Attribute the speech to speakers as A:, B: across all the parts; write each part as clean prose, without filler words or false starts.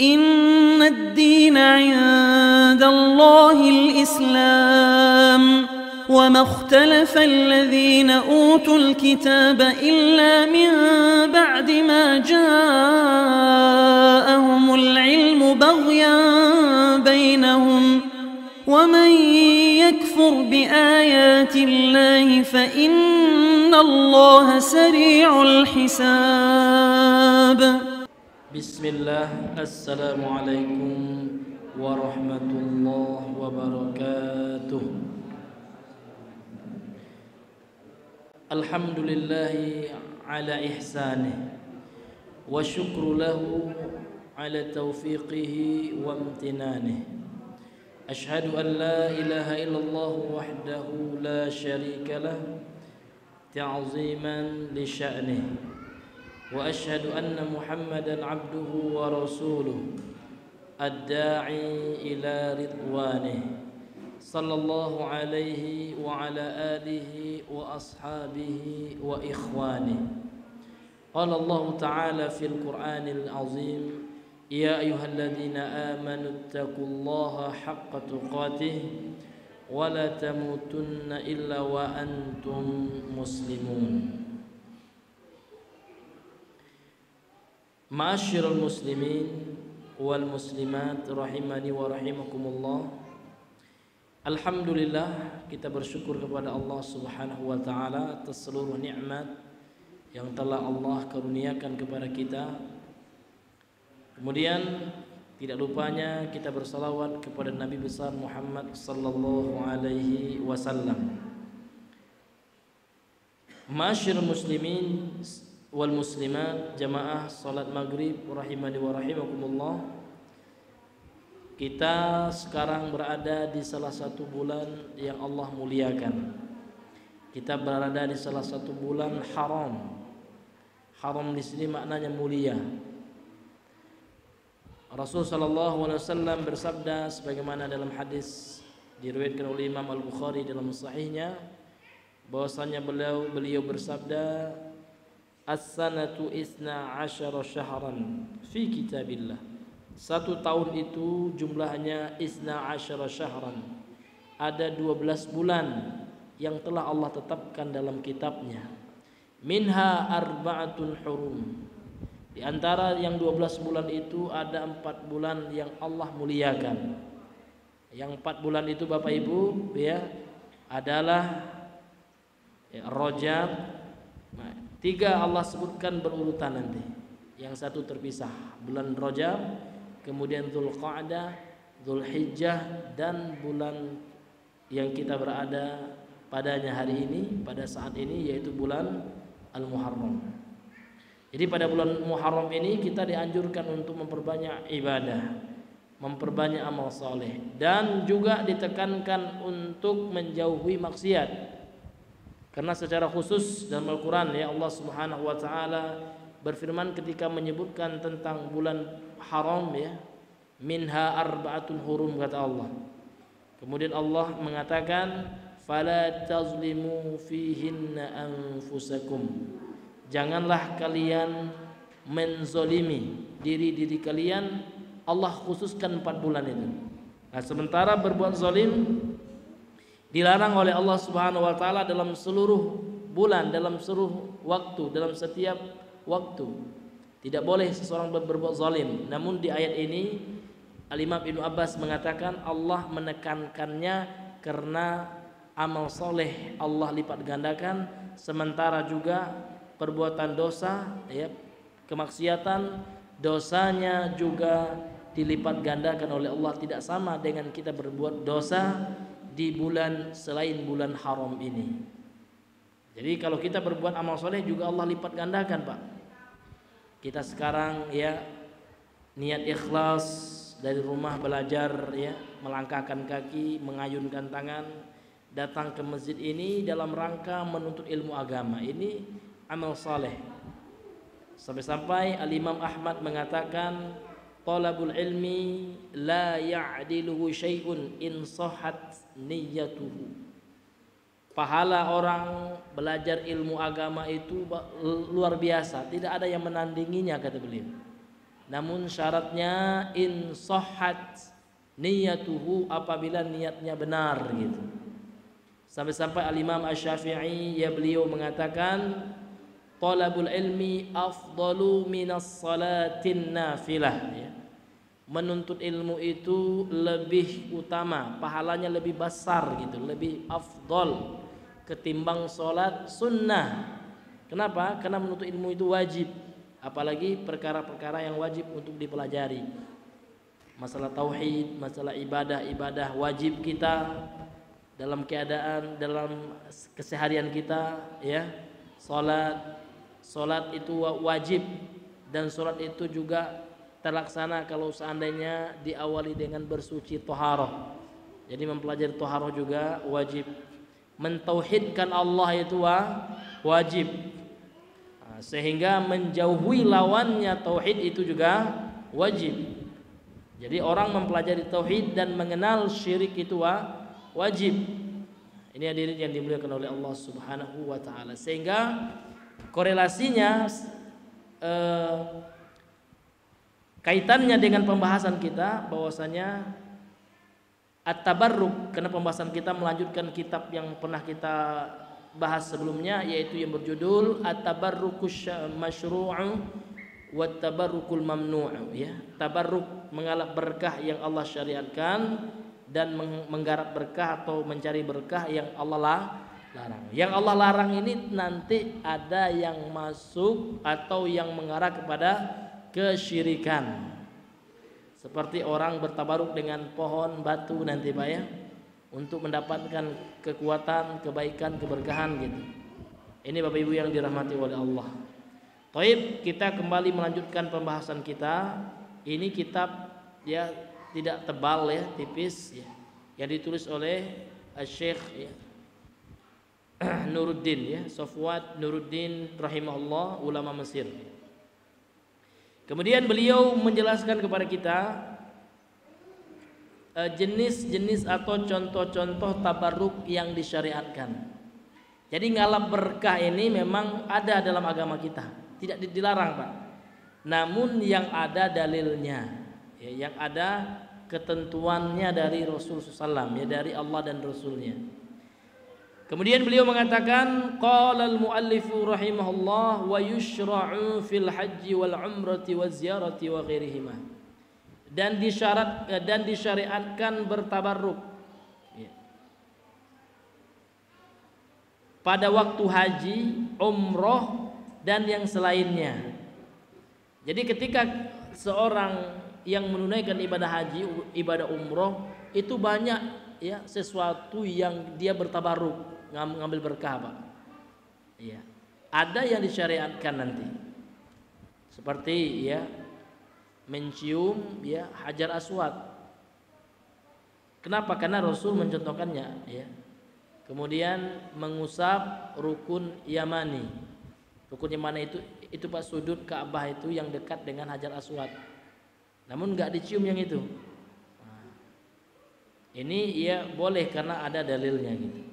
A: إن الدين عند الله الإسلام وما اختلف الذين أوتوا الكتاب إلا من بعد ما جاءهم العلم بغيا بينهم ومن يكفر بآيات الله فإن الله سريع الحساب.
B: بسم الله. السلام عليكم ورحمة الله وبركاته. الحمد لله على إحسانه والشكر له على توفيقه وامتنانه. أشهد أن لا إله إلا الله وحده لا شريك له تعظيما لشأنه، وأشهد أن محمدا عبده ورسوله الداعي إلى رضوانه، صلى الله عليه وعلى آله وأصحابه وإخوانه. قال الله تعالى في القرآن العظيم: يا أيها الذين آمنوا اتقوا الله حق تقاته ولا تموتن إلا وأنتم مسلمون. Ma'asyiral muslimin wal muslimat rahimani wa rahimakumullah. Alhamdulillah, kita bersyukur kepada Allah Subhanahu wa taala atas seluruh nikmat yang telah Allah karuniakan kepada kita. Kemudian tidak lupanya kita bersalawat kepada Nabi besar Muhammad sallallahu alaihi wasallam. Ma'asyiral muslimin wal muslimat, jamaah salat maghrib rahimani wa rahimakumullah. Kita sekarang berada di salah satu bulan yang Allah muliakan. Kita berada di salah satu bulan haram. Haram di sini maknanya mulia. Rasul sallallahu alaihi wasallam bersabda sebagaimana dalam hadis diriwayatkan oleh Imam Al-Bukhari dalam sahihnya, bahwasanya beliau bersabda, as-sanatu isna asyara syahran fi kitabillah. Satu tahun itu jumlahnya isna asyara syahran. Ada 12 bulan yang telah Allah tetapkan dalam kitabnya. Minha arba'atun hurum. Di antara yang 12 bulan itu ada 4 bulan yang Allah muliakan. Yang 4 bulan itu Bapak Ibu ya adalah Rajab. Nah, 3 Allah sebutkan berurutan nanti. Yang satu terpisah, bulan Rajab, kemudian Dzulqa'dah, Dzulhijjah, dan bulan yang kita berada padanya hari ini, pada saat ini, yaitu bulan Al-Muharram. Jadi pada bulan Muharram ini kita dianjurkan untuk memperbanyak ibadah, memperbanyak amal saleh, dan juga ditekankan untuk menjauhi maksiat. Karena secara khusus dalam Al-Quran ya Allah Subhanahu wa taala berfirman ketika menyebutkan tentang bulan haram ya, minha arba'atun hurum kata Allah. Kemudian Allah mengatakan fala tazlimu fihinna anfusakum. Janganlah kalian menzolimi diri-diri kalian. Allah khususkan 4 bulan itu. Nah, sementara berbuat zalim dilarang oleh Allah Subhanahu wa taala dalam seluruh bulan, dalam seluruh waktu, dalam setiap waktu. Tidak boleh seseorang berbuat zalim. Namun di ayat ini Al-Imam Ibnu Abbas mengatakan Allah menekankannya karena amal soleh Allah lipat gandakan, sementara juga perbuatan dosa ya, kemaksiatan dosanya juga dilipat gandakan oleh Allah. Tidak sama dengan kita berbuat dosa di bulan selain bulan haram ini. Jadi kalau kita berbuat amal soleh juga Allah lipat gandakan Pak. Kita sekarang ya niat ikhlas dari rumah belajar ya, melangkahkan kaki, mengayunkan tangan, datang ke masjid ini dalam rangka menuntut ilmu agama. Ini amal saleh. Sampai-sampai Al-Imam Ahmad mengatakan talabul ilmi la ya'diluhu syai'un in sahhat niyyatuhu. Pahala orang belajar ilmu agama itu luar biasa, tidak ada yang menandinginya kata beliau. namun syaratnya in sahhat niyatuhu, apabila niatnya benar gitu. Sampai-sampai al-Imam Asy-Syafi'i beliau mengatakan talabul ilmi afdalu minas salatin nafilah ya. Menuntut ilmu itu lebih utama, pahalanya lebih besar gitu, lebih afdal ketimbang salat sunnah. Kenapa? Karena menuntut ilmu itu wajib, apalagi perkara-perkara yang wajib untuk dipelajari. Masalah tauhid, masalah ibadah wajib kita dalam keadaan dalam keseharian kita ya. Salat itu wajib, dan salat itu juga terlaksana kalau seandainya diawali dengan bersuci toharoh. Jadi mempelajari toharoh juga wajib. Mentauhidkan Allah itu wajib. Sehingga menjauhi lawannya tauhid itu juga wajib. Jadi orang mempelajari tauhid dan mengenal syirik itu wajib. Ini hadirin yang dimuliakan oleh Allah Subhanahu wa taala. Sehingga korelasinya kaitannya dengan pembahasan kita bahwasanya at-tabarruk, karena pembahasan kita melanjutkan kitab yang pernah kita bahas sebelumnya, yaitu yang berjudul at-tabarrukus masyru'u wa tabarrukul mamnu'u ya. Tabarruk mengalap berkah yang Allah syariatkan, dan menggarap berkah atau mencari berkah yang Allah larang. Yang Allah larang ini nanti ada yang masuk atau yang mengarah kepada kesyirikan. Seperti orang bertabaruk dengan pohon batu nanti Pak ya, untuk mendapatkan kekuatan, kebaikan, keberkahan gitu. Ini Bapak Ibu yang dirahmati oleh Allah. Taib, kita kembali melanjutkan pembahasan kita. Ini kitab ya tidak tebal ya, tipis ya, yang ditulis oleh Syekh ya, Nuruddin ya, Safwat Nuruddin rahimahullah, ulama Mesir. Kemudian beliau menjelaskan kepada kita jenis-jenis atau contoh-contoh tabarruk yang disyariatkan. Jadi ngalap berkah ini memang ada dalam agama kita, tidak dilarang Pak. Namun yang ada dalilnya, ya, yang ada ketentuannya dari Rasulullah SAW, ya, dari Allah dan Rasulnya. Kemudian beliau mengatakan qala al-muallifu rahimahullah wa yushra'u fil haji wal umrati waz ziyarati wa ghairihima. Dan disyariatkan bertabarruk ya, pada waktu haji, umroh dan yang selainnya. Jadi ketika seorang yang menunaikan ibadah haji, ibadah umroh, itu banyak ya sesuatu yang dia bertabarruk, ngambil berkah Pak. Iya. Ada yang disyariatkan nanti. Seperti ya mencium ya Hajar Aswad. Kenapa? Karena Rasul mencontohkannya ya. Kemudian mengusap rukun Yamani. Rukun Yamani itu Pak, sudut Ka'bah itu yang dekat dengan Hajar Aswad. Namun enggak dicium yang itu. Nah, ini ya boleh karena ada dalilnya gitu.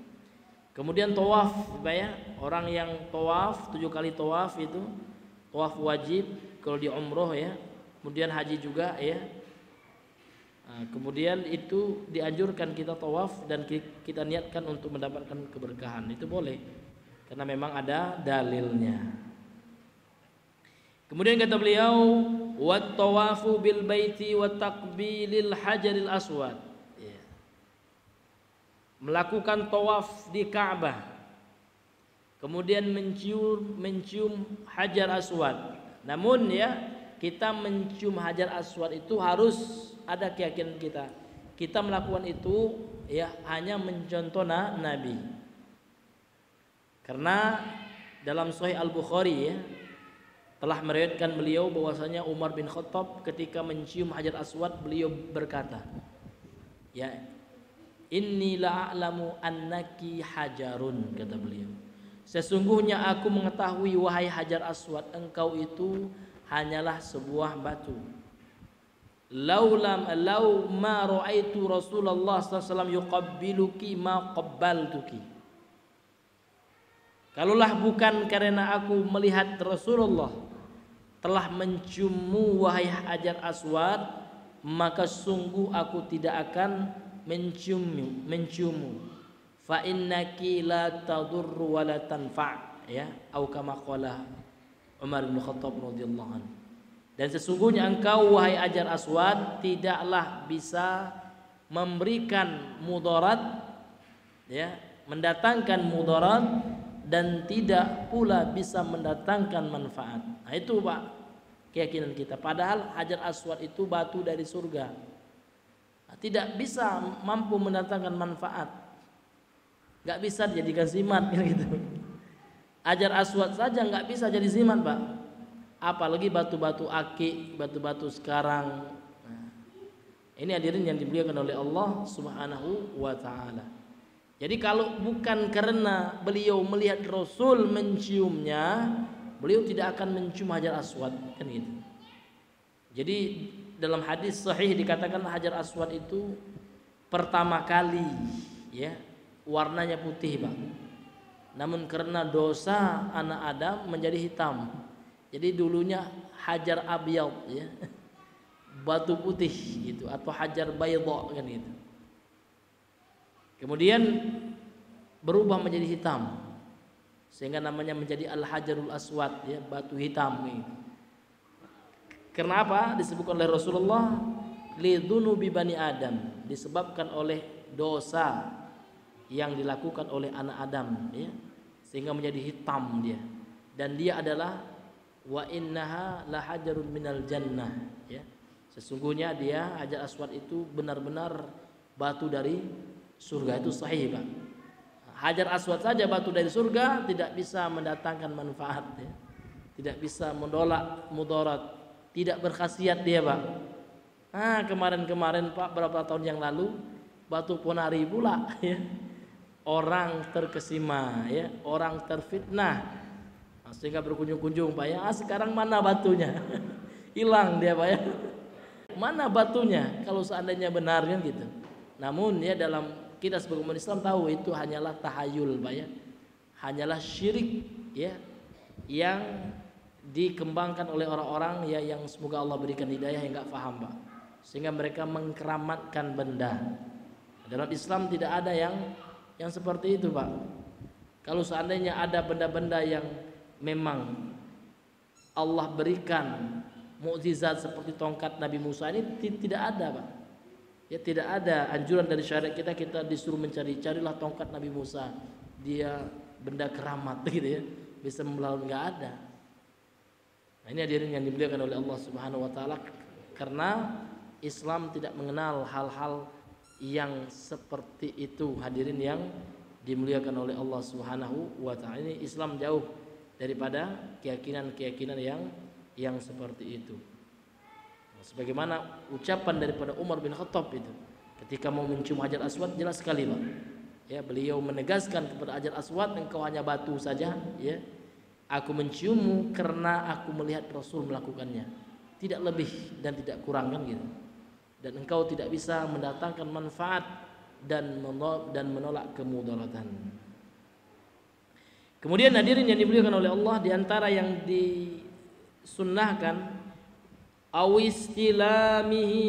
B: Kemudian tawaf, ya, orang yang tawaf 7 kali tawaf itu tawaf wajib kalau di umroh ya. Kemudian haji juga ya. Nah, kemudian itu dianjurkan kita tawaf dan kita niatkan untuk mendapatkan keberkahan. Itu boleh karena memang ada dalilnya. Kemudian kata beliau, wat tawafu bil baiti wa taqbilil hajaril aswad. Ya. Melakukan tawaf di Ka'bah. Kemudian mencium Hajar Aswad. Namun ya, kita mencium Hajar Aswad itu harus ada keyakinan kita. Kita melakukan itu ya hanya mencontoh Nabi. Karena dalam Sahih Al-Bukhari ya, telah meriwayatkan beliau bahwasanya Umar bin Khattab ketika mencium Hajar Aswad beliau berkata, ya, inni la'alamu annaki hajarun, kata beliau. Sesungguhnya aku mengetahui wahai Hajar Aswad, engkau itu hanyalah sebuah batu. Lau ma ra'aitu Rasulullah SAW yuqabbiluki ma qabbaltuki. Kalaulah bukan karena aku melihat Rasulullah telah menciummu wahai Hajar Aswad, maka sungguh aku tidak akan menciummu. Fa innaki la tadurru wa la tanfa', ya, atau kama qala Umar bin Khattab radhiyallahu anhu. Dan sesungguhnya engkau wahai Hajar Aswad tidaklah bisa memberikan mudarat, ya, mendatangkan mudarat, dan tidak pula bisa mendatangkan manfaat. Nah itu Pak keyakinan kita. Padahal Hajar Aswad itu batu dari surga, tidak bisa mampu mendatangkan manfaat, nggak bisa dijadikan zimat gitu. Hajar Aswad saja nggak bisa jadi zimat Pak, apalagi batu-batu akik, batu-batu sekarang. Nah, ini hadirin yang dimuliakan oleh Allah Subhanahu wa ta'ala. Jadi kalau bukan karena beliau melihat Rasul menciumnya, beliau tidak akan mencium Hajar Aswad, kan gitu. Jadi dalam hadis sahih dikatakan Hajar Aswad itu pertama kali, ya, warnanya putih Pak. Namun karena dosa anak Adam menjadi hitam. Jadi dulunya Hajar Abyad, ya, batu putih gitu, atau Hajar Baydha, kan gitu. Kemudian berubah menjadi hitam, sehingga namanya menjadi Al-Hajarul Aswad, ya, batu hitam gitu. Kenapa disebutkan oleh Rasulullah lidzunubi bani Adam, disebabkan oleh dosa yang dilakukan oleh anak Adam, ya, sehingga menjadi hitam dia. Dan dia adalah wa innaha la hajarun minal jannah, ya, sesungguhnya dia Hajar Aswad itu benar-benar batu dari surga. Itu sahih Pak. Hajar Aswad saja batu dari surga tidak bisa mendatangkan manfaat, ya, tidak bisa menolak mudarat, tidak berkhasiat dia Pak. Nah kemarin-kemarin Pak, berapa tahun yang lalu batu Ponari pula, ya, orang terkesima, ya, orang terfitnah, sehingga berkunjung-kunjung Pak, ya, sekarang mana batunya? Hilang dia Pak, ya, mana batunya kalau seandainya benar, kan gitu. Namun ya dalam kita sebagai umat Islam tahu itu hanyalah tahayul Pak, ya, hanyalah syirik, ya, yang dikembangkan oleh orang-orang, ya, yang semoga Allah berikan hidayah yang enggak paham Pak, sehingga mereka mengkeramatkan benda. Dalam Islam tidak ada yang seperti itu Pak. Kalau seandainya ada benda-benda yang memang Allah berikan mukjizat seperti tongkat Nabi Musa ini, tidak ada Pak. Ya, tidak ada anjuran dari syariat kita disuruh carilah tongkat Nabi Musa, dia benda keramat gitu, ya, bisa melalui, nggak ada. Nah ini hadirin yang dimuliakan oleh Allah Subhanahu wa ta'ala, karena Islam tidak mengenal hal-hal yang seperti itu, hadirin yang dimuliakan oleh Allah Subhanahu wa ta'ala. Ini Islam jauh daripada keyakinan-keyakinan yang seperti itu. Sebagaimana ucapan daripada Umar bin Khattab itu ketika mau mencium Hajar Aswad, jelas sekali Pak, ya, beliau menegaskan kepada Hajar Aswad, engkau hanya batu saja, ya, aku menciummu karena aku melihat Rasul melakukannya, tidak lebih dan tidak kurang, kan gitu. Dan engkau tidak bisa mendatangkan manfaat dan menolak kemudaratan. Kemudian hadirin yang dimuliakan oleh Allah, di antara yang disunnahkan awistilamihi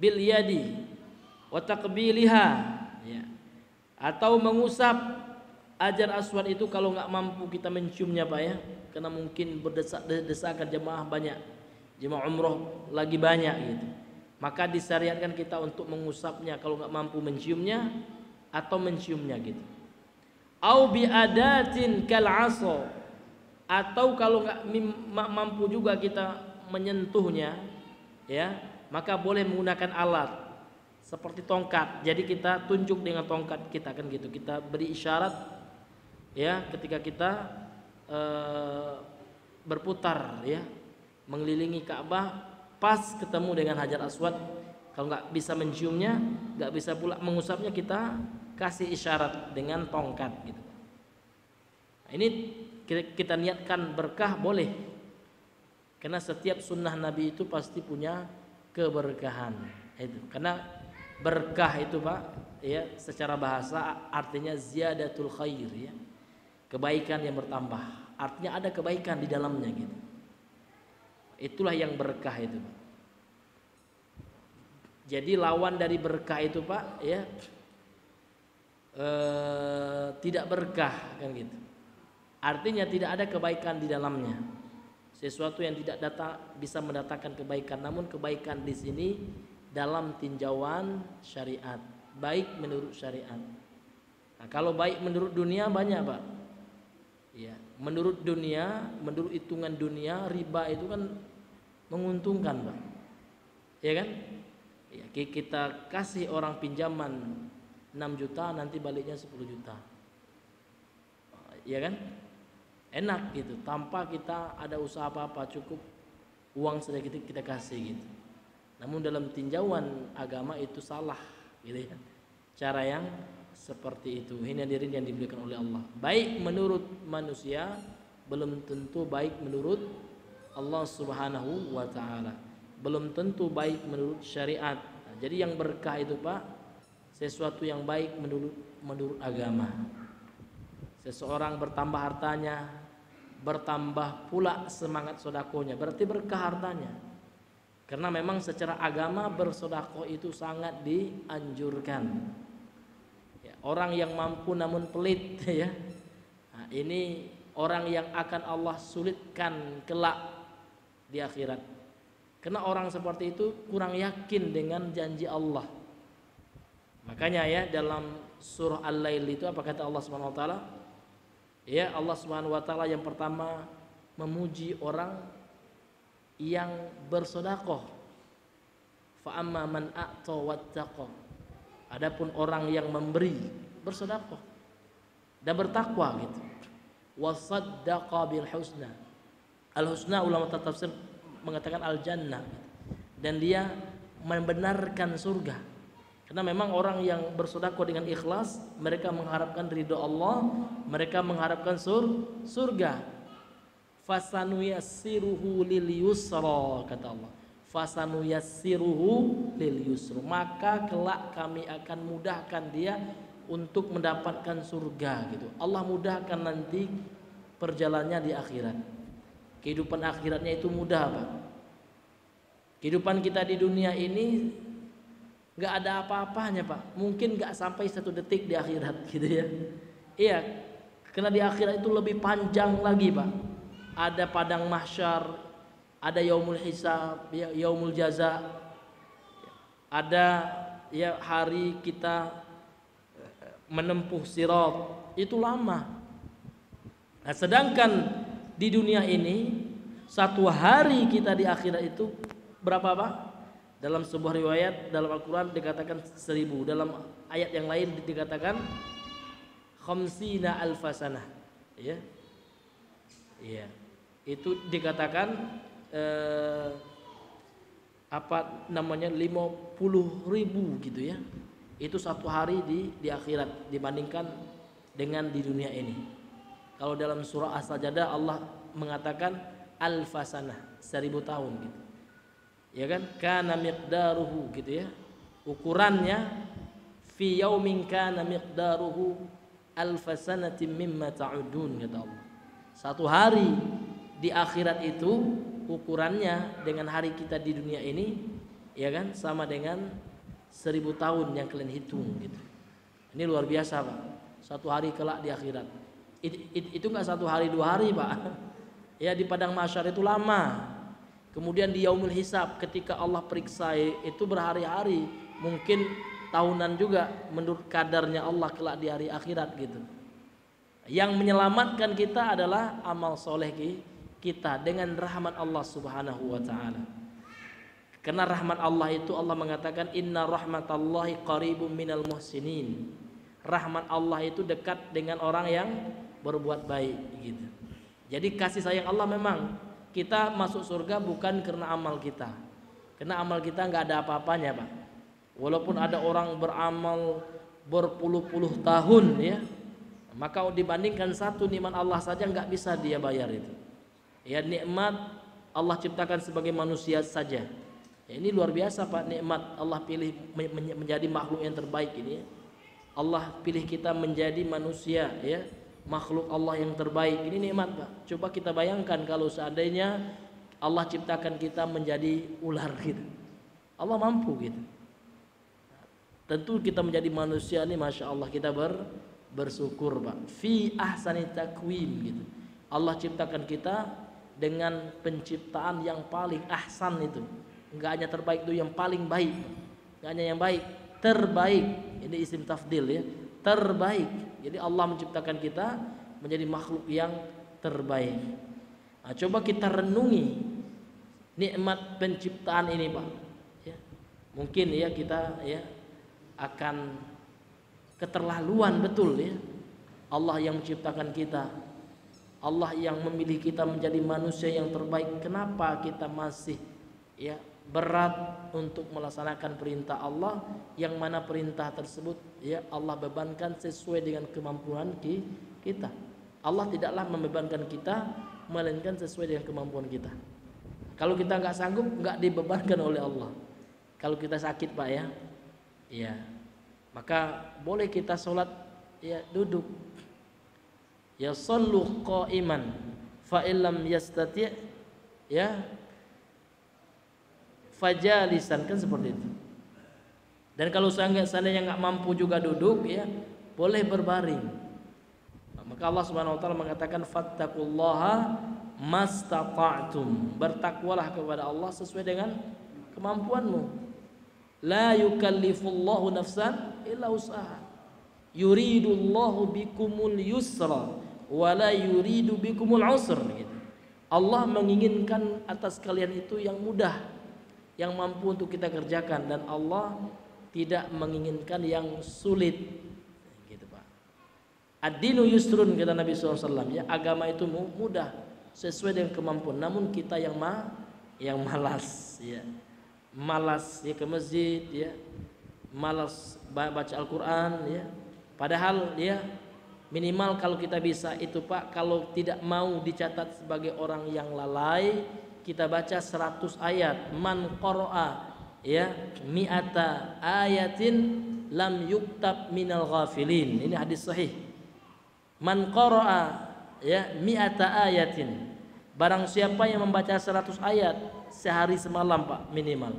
B: bil yadi wa taqbiliha, ya, atau mengusap Hajar Aswad itu kalau nggak mampu kita menciumnya Pak, ya, karena mungkin berdesakan jemaah banyak, jemaah umroh lagi banyak gitu, maka disyariatkan kita untuk mengusapnya kalau nggak mampu menciumnya, atau menciumnya gitu. Au bi adatin kal asa, atau kalau nggak mampu juga kita menyentuhnya, ya, maka boleh menggunakan alat seperti tongkat. Jadi kita tunjuk dengan tongkat kita, kan gitu, kita beri isyarat, ya, ketika kita berputar, ya, mengelilingi Ka'bah, pas ketemu dengan Hajar Aswad, kalau nggak bisa menciumnya, nggak bisa pula mengusapnya, kita kasih isyarat dengan tongkat gitu. Nah, ini kita niatkan berkah boleh, karena setiap sunnah Nabi itu pasti punya keberkahan itu. Karena berkah itu Pak, ya, secara bahasa artinya ziyadatul khair, ya, kebaikan yang bertambah. artinya ada kebaikan di dalamnya gitu. Itulah yang berkah itu, Pak. Jadi lawan dari berkah itu, Pak, ya tidak berkah kan gitu. Artinya tidak ada kebaikan di dalamnya. Sesuatu yang tidak bisa mendatangkan kebaikan, namun kebaikan di sini dalam tinjauan syariat, baik menurut syariat. Nah, kalau baik menurut dunia banyak, Pak. Ya, menurut dunia, menurut hitungan dunia, riba itu kan menguntungkan, Pak. Ya kan? Ya, kita kasih orang pinjaman 6 juta, nanti baliknya 10 juta. Ya kan? Enak gitu, tanpa kita ada usaha apa-apa, cukup uang sedikit kita kasih gitu. Namun dalam tinjauan agama itu salah gitu ya. Cara yang seperti itu. Ini hadirin yang diberikan oleh Allah. Baik menurut manusia, belum tentu baik menurut Allah Subhanahu wa taala. Belum tentu baik menurut syariat. Nah, jadi yang berkah itu, Pak, sesuatu yang baik menurut agama. Seseorang bertambah hartanya, bertambah pula semangat sodakonya, berarti berkah hartanya. Karena memang secara agama bersodakoh itu sangat dianjurkan. Ya, orang yang mampu namun pelit, ya, nah, ini orang yang akan Allah sulitkan kelak di akhirat. Karena orang seperti itu kurang yakin dengan janji Allah. Makanya ya dalam surah Al-Lail itu apa kata Allah Subhanahu wa taala? Ya, Allah Subhanahu wa taala yang pertama memuji orang yang bersedekah. Fa amma man a'ta wattaqa. Adapun orang yang memberi, bersedekah dan bertakwa gitu. Wasaddaqa bil husna. Al husna ulama tafsir mengatakan al jannah. Dan dia membenarkan surga. Karena memang orang yang bersedekah dengan ikhlas, mereka mengharapkan ridho Allah, mereka mengharapkan surga. Fasanuyassiruhu lil yusra, kata Allah. Fasanuyassiruhu lil yusra, maka kelak kami akan mudahkan dia untuk mendapatkan surga gitu. Allah mudahkan nanti perjalanannya di akhirat. Kehidupan akhiratnya itu mudah, Pak. Kehidupan kita di dunia ini nggak ada apa-apanya, Pak. Mungkin nggak sampai 1 detik di akhirat gitu ya. Iya, karena di akhirat itu lebih panjang lagi, Pak. Ada padang mahsyar, ada yaumul hisab, ya, yaumul jaza, ada ya hari kita menempuh sirat, itu lama. Nah, sedangkan di dunia ini 1 hari kita di akhirat itu berapa, Pak? Dalam sebuah riwayat dalam Al-Quran dikatakan 1000, dalam ayat yang lain dikatakan khamsina alfasanah, ya, ya, itu dikatakan 50.000 gitu ya. Itu 1 hari di akhirat dibandingkan dengan di dunia ini. Kalau dalam surah As-Sajdah Allah mengatakan alfasanah, 1000 tahun gitu. Ya kan, kana miqdaruhu gitu ya, ukurannya fi yaumin kana miqdaruhu alfasanatin mimma ta'udun, kata Allah. 1 hari di akhirat itu ukurannya dengan hari kita di dunia ini, ya kan, sama dengan 1000 tahun yang kalian hitung gitu. Ini luar biasa, Pak. 1 hari kelak di akhirat. Itu enggak 1 hari 2 hari, Pak. Ya, di padang mahsyar itu lama. Kemudian di yaumul hisab ketika Allah periksa itu berhari-hari, mungkin tahunan juga menurut kadarnya Allah kelak di hari akhirat gitu. Yang menyelamatkan kita adalah amal soleh kita dengan rahmat Allah Subhanahu wa taala. Karena rahmat Allah itu Allah mengatakan inna rahmatallahi qaribum minal muhsinin. Rahmat Allah itu dekat dengan orang yang berbuat baik gitu. Jadi kasih sayang Allah memang. Kita masuk surga bukan karena amal kita. Karena amal kita nggak ada apa-apanya, Pak. Walaupun ada orang beramal berpuluh-puluh tahun ya, maka dibandingkan 1 nikmat Allah saja nggak bisa dia bayar itu. Ya, nikmat Allah ciptakan sebagai manusia saja. Ya, ini luar biasa, Pak, nikmat Allah pilih menjadi makhluk yang terbaik ini. Allah pilih kita menjadi manusia ya, makhluk Allah yang terbaik. Ini nikmat, Pak. Coba kita bayangkan kalau seandainya Allah ciptakan kita menjadi ular gitu. Allah mampu gitu. Tentu kita menjadi manusia ini, masya Allah, kita bersyukur, Pak. Fi ahsani takwim gitu. Allah ciptakan kita dengan penciptaan yang paling ahsan itu. Enggak hanya terbaik, itu yang paling baik. Enggak hanya yang baik, terbaik. Ini isim tafdil ya, terbaik. Jadi Allah menciptakan kita menjadi makhluk yang terbaik. Nah, coba kita renungi nikmat penciptaan ini, Pak. Ya. Mungkin ya kita ya akan keterlaluan betul ya. Allah yang menciptakan kita, Allah yang memilih kita menjadi manusia yang terbaik. Kenapa kita masih ya berat untuk melaksanakan perintah Allah, yang mana perintah tersebut ya Allah bebankan sesuai dengan kemampuan kita. Allah tidaklah membebankan kita melainkan sesuai dengan kemampuan kita. Kalau kita nggak sanggup, nggak dibebankan oleh Allah. Kalau kita sakit, Pak ya, ya maka boleh kita sholat ya duduk. Ya sallu qa'iman fa illam yastati' ya fajalisan, kan seperti itu. Dan kalau seandainya nggak mampu juga duduk ya boleh berbaring. Maka Allah Subhanahu wa taala mengatakan fattaqullaha mastata'tum, bertakwalah kepada Allah sesuai dengan kemampuanmu. La yukallifullahu nafsan illa usaha. Yuridullahu bikumul yusra wa la yuridu bikumul usr gitu. Allah menginginkan atas kalian itu yang mudah, yang mampu untuk kita kerjakan, dan Allah tidak menginginkan yang sulit gitu, Pak. Ad-dinu yusrun, kata Nabi SAW ya, agama itu mudah sesuai dengan kemampuan. Namun kita yang malas ya, malas ya ke masjid ya, malas baca Al-Quran ya. Padahal ya minimal kalau kita bisa itu, Pak, kalau tidak mau dicatat sebagai orang yang lalai, kita baca 100 ayat. Man qara'a ya mi'ata ayatin lam yuktab minal ghafilin. Ini hadis sahih. Man qara'a ya mi'ata ayatin, barang siapa yang membaca 100 ayat sehari semalam, Pak, minimal,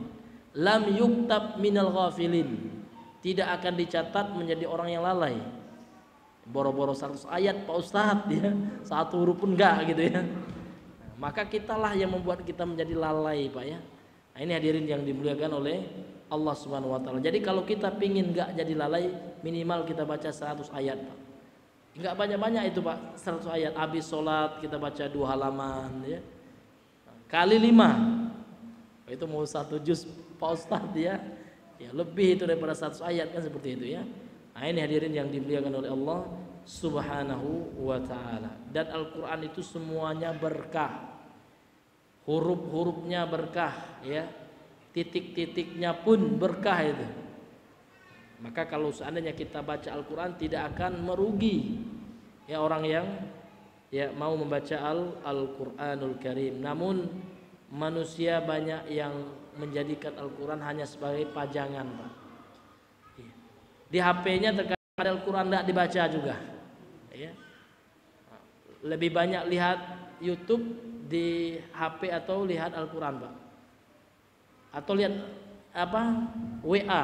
B: lam yuktab minal ghafilin, tidak akan dicatat menjadi orang yang lalai. Boro-boro 100 ayat, Pak Ustadz ya, satu huruf pun enggak gitu ya. Maka kitalah yang membuat kita menjadi lalai, Pak ya. Nah, ini hadirin yang dimuliakan oleh Allah Subhanahu wa taala. Jadi kalau kita pingin enggak jadi lalai, minimal kita baca 100 ayat, Pak. Enggak banyak-banyak itu, Pak, 100 ayat. Habis sholat kita baca 2 halaman ya. Kali 5. Itu mau 1 juz, Pak Ustadz ya. Ya lebih itu daripada 100 ayat, kan seperti itu ya. Nah, ini hadirin yang dimuliakan oleh Allah Subhanahu wa ta'ala. Dan Al-Quran itu semuanya berkah, huruf-hurufnya berkah ya, titik-titiknya pun berkah itu. Maka kalau seandainya kita baca Al-Quran tidak akan merugi ya orang yang ya mau membaca Al-Quranul Karim. Namun manusia banyak yang menjadikan Al-Quran hanya sebagai pajangan, Pak. Di HP-nya terkadang ada Al-Quran tidak dibaca juga ya. Lebih banyak lihat YouTube di HP atau lihat Al-Quran, Pak, atau lihat apa WA,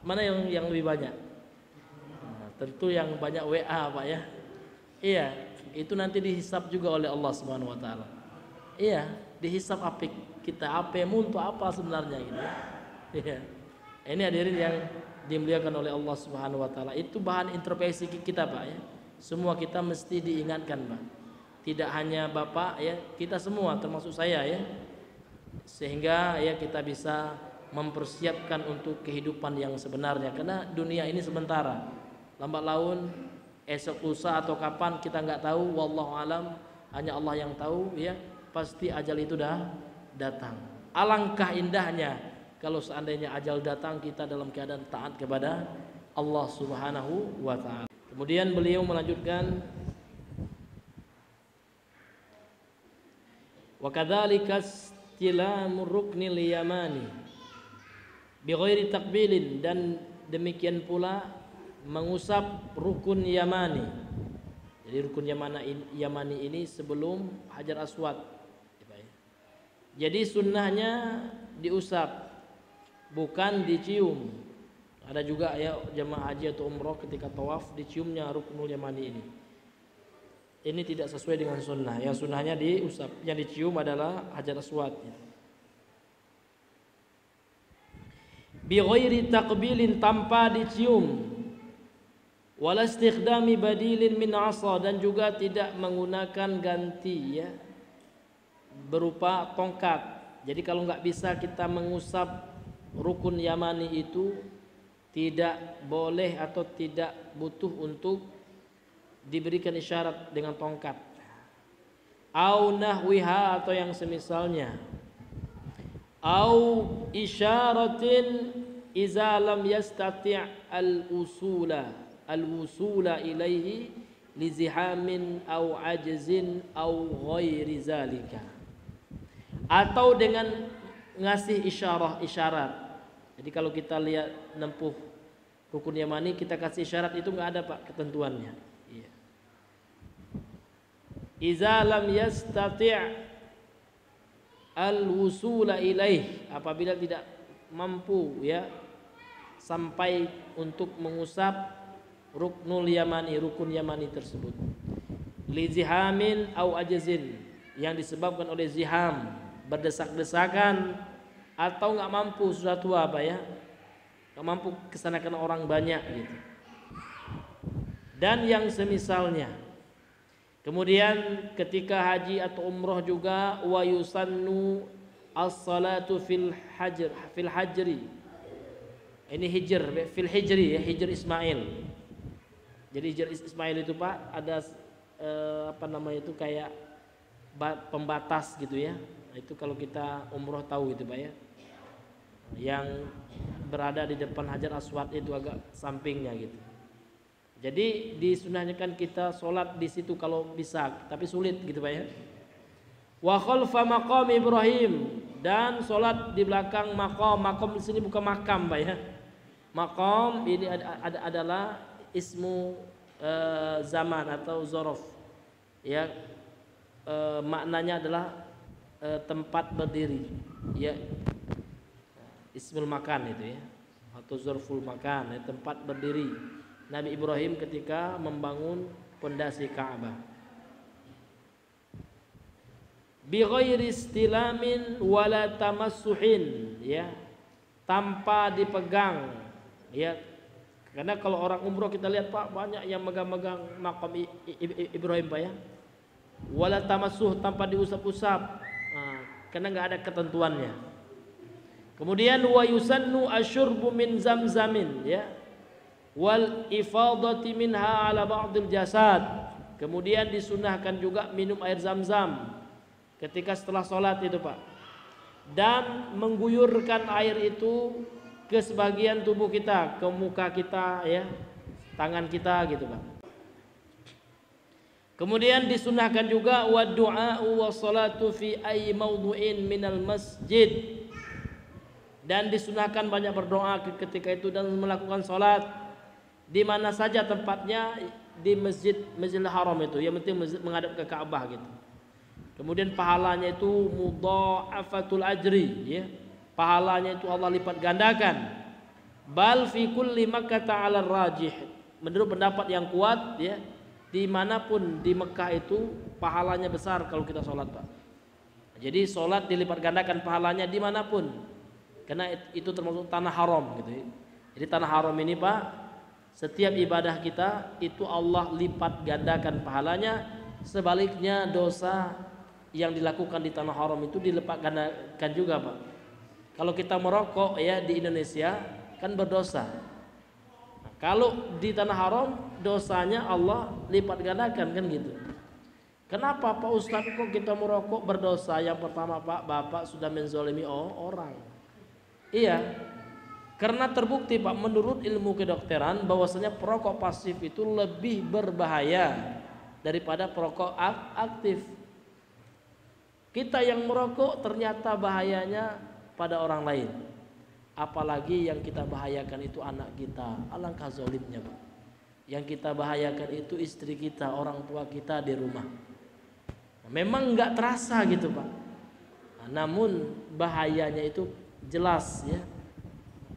B: mana yang lebih banyak? Nah, tentu yang banyak WA, Pak ya. Iya, itu nanti dihisap juga oleh Allah Subhanahu wa taala. Iya, dihisap apik kita, HP-mu untuk apa sebenarnya gitu. Iya. Ini hadirin yang dimuliakan oleh Allah Subhanahu wa taala. Itu bahan introspeksi kita, Pak ya. Semua kita mesti diingatkan, Pak. Tidak hanya Bapak ya, kita semua termasuk saya ya. Sehingga ya kita bisa mempersiapkan untuk kehidupan yang sebenarnya, karena dunia ini sementara. Lambat laun, esok lusa atau kapan kita nggak tahu, wallahu alam, hanya Allah yang tahu ya. Pasti ajal itu dah datang. Alangkah indahnya kalau seandainya ajal datang kita dalam keadaan taat kepada Allah Subhanahu wa ta'ala. Kemudian beliau melanjutkan, wa kadzalika istilamur ruknil yamani bi ghairi taqbilin, dan demikian pula mengusap rukun yamani Jadi rukun Yamani ini sebelum Hajar Aswad. Jadi sunnahnya diusap, bukan dicium. Ada juga ya jemaah haji atau umroh ketika tawaf diciumnya ruknul Yamani ini. Ini tidak sesuai dengan sunnah. Yang sunnahnya diusap, yang dicium adalah Hajar Aswad. Bi ghairi taqbilin, tanpa dicium, wala istikhdami badilin min asa, dan juga tidak menggunakan ganti ya berupa tongkat. Jadi kalau nggak bisa kita mengusap rukun Yamani itu, tidak boleh atau tidak butuh untuk diberikan isyarat dengan tongkat. Au nahwiha, atau yang semisalnya. Au isyaratin iza lam yastati' al-wusula ilaihi li zihamin au ajzin au ghairi zalika. Atau dengan ngasih isyarat. Jadi kalau kita lihat nempuh rukun Yamani, kita kasih isyarat, itu nggak ada Pak ketentuannya. Iya. Iza lam yastati' al-wusula ilaih, apabila tidak mampu ya sampai untuk mengusap ruknul Yamani, rukun Yamani tersebut. Li zihamin au ajzin, yang disebabkan oleh ziham, berdesak-desakan, atau nggak mampu, sudah tua Pak ya, nggak mampu kesana karena orang banyak gitu, dan yang semisalnya. Kemudian ketika haji atau umroh juga, wa yusannu as-salatu fil hajri. Ini hijr, fil hijri ya, hijr Ismail. Jadi hijr Ismail itu Pak ada apa namanya itu, kayak pembatas gitu ya. Nah, itu kalau kita umroh tahu gitu Pak ya. Yang berada di depan Hajar Aswad itu agak sampingnya gitu. Jadi disunahkan kita sholat di situ kalau bisa, tapi sulit gitu Pak ya. Wa khalfa maqam Ibrahim, dan sholat di belakang makom di sini bukan makam Pak ya. Makom ini adalah ismu zaman atau zorof ya, maknanya adalah tempat berdiri ya, ismul makan itu ya, atau zorful makan ya, tempat berdiri Nabi Ibrahim ketika membangun pondasi Ka'bah. Bi ghairi istilamin wala tamassuhin ya, tanpa dipegang ya. Karena kalau orang umroh kita lihat Pak, banyak yang megang-megang makam Ibrahim Pak ya. Wala tamassuh, tanpa diusap-usap. Nah, karena enggak ada ketentuannya. Kemudian wa yusannu asyurbu min zamzamin ya, wal ifadati minha ala ba'dil jasad. Kemudian disunahkan juga minum air zam-zam ketika setelah sholat itu Pak, dan mengguyurkan air itu ke sebagian tubuh kita, ke muka kita ya, tangan kita gitu Pak. Kemudian disunahkan juga wa du'a wa salatu fi ayyi mawdu'in minal masjid, dan disunahkan banyak berdoa ketika itu dan melakukan sholat di mana saja tempatnya, di Masjidil Haram itu, yang penting menghadap ke Ka'bah gitu. Kemudian pahalanya itu mudha'afatul ajri ya, pahalanya itu Allah lipat gandakan. Bal fi kulli Makkah ta'ala rajih, menurut pendapat yang kuat ya, dimanapun di Mekah itu pahalanya besar kalau kita sholat Pak. Jadi sholat dilipat gandakan pahalanya dimanapun, karena itu termasuk tanah haram gitu ya. Jadi tanah haram ini Pak, setiap ibadah kita itu Allah lipat gandakan pahalanya. Sebaliknya dosa yang dilakukan di tanah haram itu dilipat gandakan juga Pak. Kalau kita merokok ya di Indonesia kan berdosa. Nah, kalau di tanah haram dosanya Allah lipat gandakan kan gitu. Kenapa Pak Ustadz kok kita merokok berdosa? Yang pertama Pak, Bapak sudah menzolimi orang. Iya. Karena terbukti Pak, menurut ilmu kedokteran bahwasanya perokok pasif itu lebih berbahaya daripada perokok aktif. Kita yang merokok ternyata bahayanya pada orang lain. Apalagi yang kita bahayakan itu anak kita. Alangkah zolimnya Pak. Yang kita bahayakan itu istri kita, orang tua kita di rumah. Memang nggak terasa gitu Pak. Namun bahayanya itu jelas ya.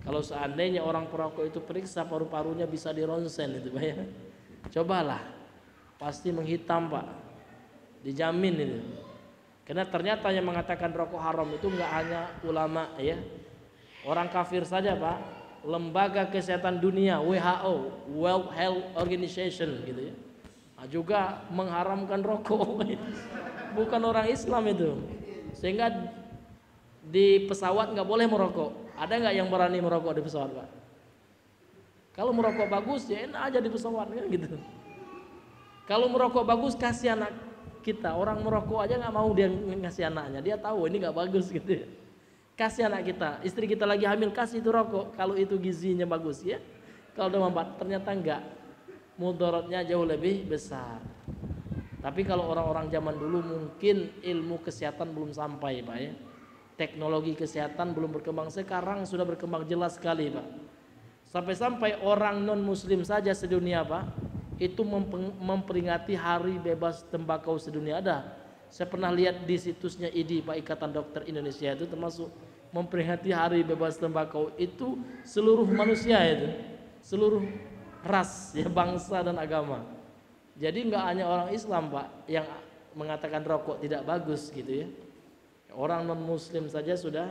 B: Kalau seandainya orang perokok itu periksa paru-parunya bisa dironsen itu Pak ya. Cobalah, pasti menghitam Pak. Dijamin itu. Karena ternyata yang mengatakan rokok haram itu nggak hanya ulama ya. Orang kafir saja Pak. Lembaga Kesehatan Dunia WHO, World Health Organization gitu ya, juga mengharamkan rokok. Bukan orang Islam itu, sehingga di pesawat nggak boleh merokok. Ada nggak yang berani merokok di pesawat Pak? Kalau merokok bagus ya enak aja di pesawat kan gitu. Kalau merokok bagus kasih anak kita. Orang merokok aja nggak mau dia ngasih anaknya, dia tahu ini nggak bagus gitu ya. Kasih anak kita, istri kita lagi hamil kasih itu rokok kalau itu gizinya bagus ya. Kalau udah mampat ternyata enggak, mudaratnya jauh lebih besar. Tapi kalau orang-orang zaman dulu mungkin ilmu kesehatan belum sampai Pak ya. Teknologi kesehatan belum berkembang, sekarang sudah berkembang jelas sekali Pak. Sampai-sampai orang non muslim saja sedunia Pak itu memperingati hari bebas tembakau sedunia. Ada. Saya pernah lihat di situsnya IDI Pak, Ikatan Dokter Indonesia, itu termasuk memperingati hari bebas tembakau itu seluruh manusia itu, seluruh ras ya, bangsa dan agama. Jadi nggak hanya orang Islam Pak yang mengatakan rokok tidak bagus gitu ya. Orang non muslim saja sudah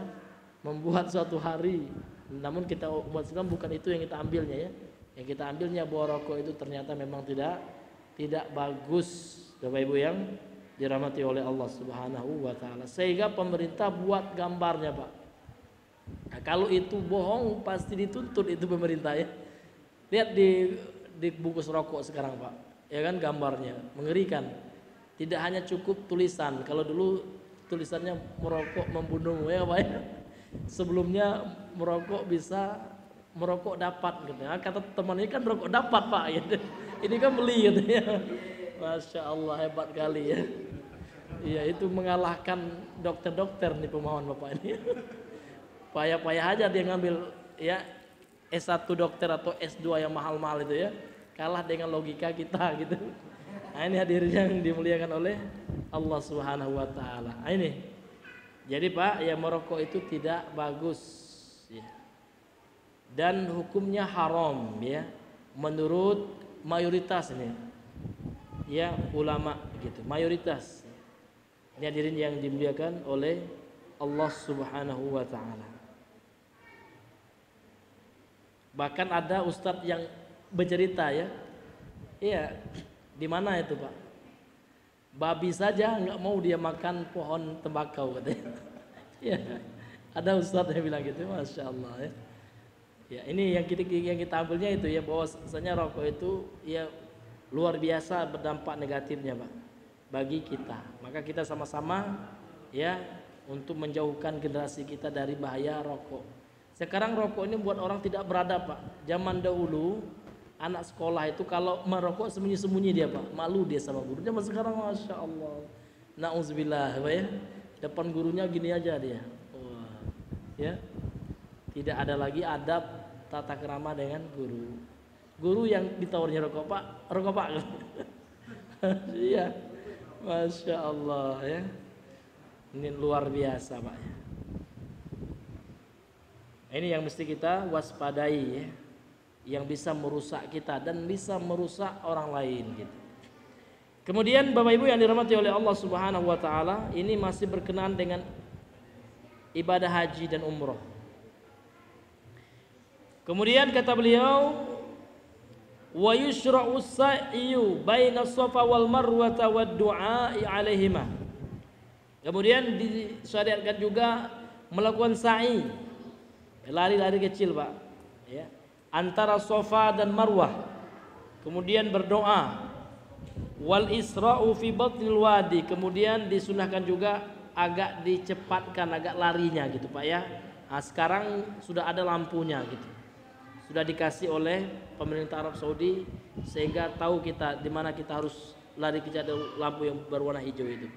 B: membuat suatu hari. Namun kita umat Islam bukan itu yang kita ambilnya ya. Yang kita ambilnya bahwa rokok itu ternyata memang tidak bagus Bapak Ibu yang dirahmati oleh Allah Subhanahu wa taala. Sehingga pemerintah buat gambarnya Pak. Nah, kalau itu bohong pasti dituntut itu pemerintah ya. Lihat di bungkus rokok sekarang Pak. Ya kan gambarnya mengerikan. Tidak hanya cukup tulisan. Kalau dulu tulisannya merokok membunuh ya Pak ya. Sebelumnya merokok bisa merokok dapat gitu. Nah, kata temannya kan rokok dapat Pak gitu. Ini kan beli gitu ya. Masya Allah hebat kali ya. Iya itu mengalahkan dokter-dokter nih pemahaman Bapak ini. Payah-payah aja dia ngambil ya S1 dokter atau S2 yang mahal-mahal itu ya. Kalah dengan logika kita gitu. Nah ini hadirin yang dimuliakan oleh Allah Subhanahu wa taala. Nah, ini. Jadi Pak, ya merokok itu tidak bagus ya. Dan hukumnya haram ya menurut mayoritas ini. Ya ulama gitu, mayoritas. Ini hadirin yang dimuliakan oleh Allah Subhanahu wa taala. Bahkan ada ustadz yang bercerita ya. Iya, di mana itu Pak? Babi saja nggak mau dia makan pohon tembakau katanya. Ya, ada ustadz yang bilang gitu, masya Allah ya. Ya ini yang kita ambilnya itu ya, bahwasanya rokok itu ya luar biasa berdampak negatifnya Pak bagi kita. Maka kita sama-sama ya untuk menjauhkan generasi kita dari bahaya rokok. Sekarang rokok ini buat orang tidak beradab Pak. Zaman dahulu anak sekolah itu kalau merokok sembunyi-sembunyi dia Pak, malu dia sama guru. Zaman sekarang masya Allah, nauzubillah Pak ya, depan gurunya gini aja dia. Wah, ya tidak ada lagi adab tata krama dengan guru. Guru yang ditawarnya rokok Pak. Iya, masya Allah ya. Ini luar biasa Pak ya. Ini yang mesti kita waspadai ya, yang bisa merusak kita dan bisa merusak orang lain gitu. Kemudian Bapak Ibu yang dirahmati oleh Allah Subhanahu wa taala, ini masih berkenaan dengan ibadah haji dan umroh. Kemudian kata beliau, wa yushra'u sa'yu baina Safa wal Marwata wad du'a 'alaihima. Kemudian disyariatkan juga melakukan sa'i, lari-lari kecil Pak ya, antara Safa dan Marwah. Kemudian berdoa, wal isra'u fi batnil wadi. Kemudian disunahkan juga agak dicepatkan agak larinya gitu Pak ya. Nah, sekarang sudah ada lampunya gitu. Sudah dikasih oleh pemerintah Arab Saudi sehingga tahu kita di mana kita harus lari kejar lampu yang berwarna hijau itu.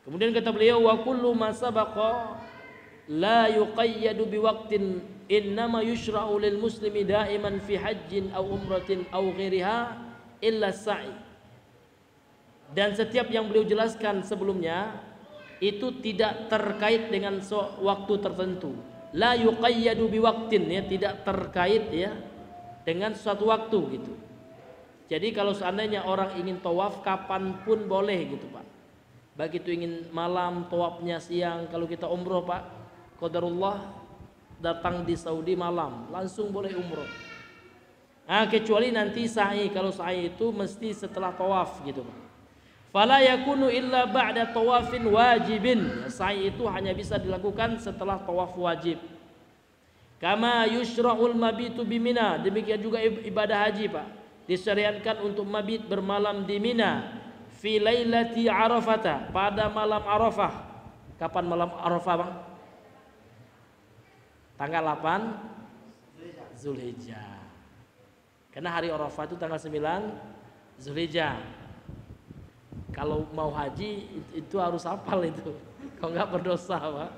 B: Kemudian kata beliau, wa kullu ma sabaqa la yuqayyadu biwaqtin innama yushra'u lil muslimi da'iman fi hajjin aw umratin aw ghairiha illa sa'i. Dan setiap yang beliau jelaskan sebelumnya itu tidak terkait dengan waktu tertentu. La yuqayyadu biwaqtin, ya, tidak terkait ya dengan suatu waktu gitu. Jadi kalau seandainya orang ingin tawaf kapanpun boleh gitu Pak. Baik itu ingin malam, tawafnya siang. Kalau kita umroh Pak, qadarullah datang di Saudi malam, langsung boleh umroh. Nah, kecuali nanti sa'i. Kalau sa'i itu mesti setelah tawaf gitu Pak. Fala yakunu illa ba'da tawafin wajibin. Sa'i itu hanya bisa dilakukan setelah tawaf wajib. Kama yushra'ul mabitu bimina. Demikian juga ibadah haji Pak, disyariatkan untuk mabit bermalam di Mina fi lailati Arafah, pada malam Arafah. Kapan malam Arafah Bang? Tanggal 8 Zulhijjah. Karena hari Arafah itu tanggal 9 Zulhijjah. Kalau mau haji itu harus hafal itu. Kalau enggak berdosa Pak.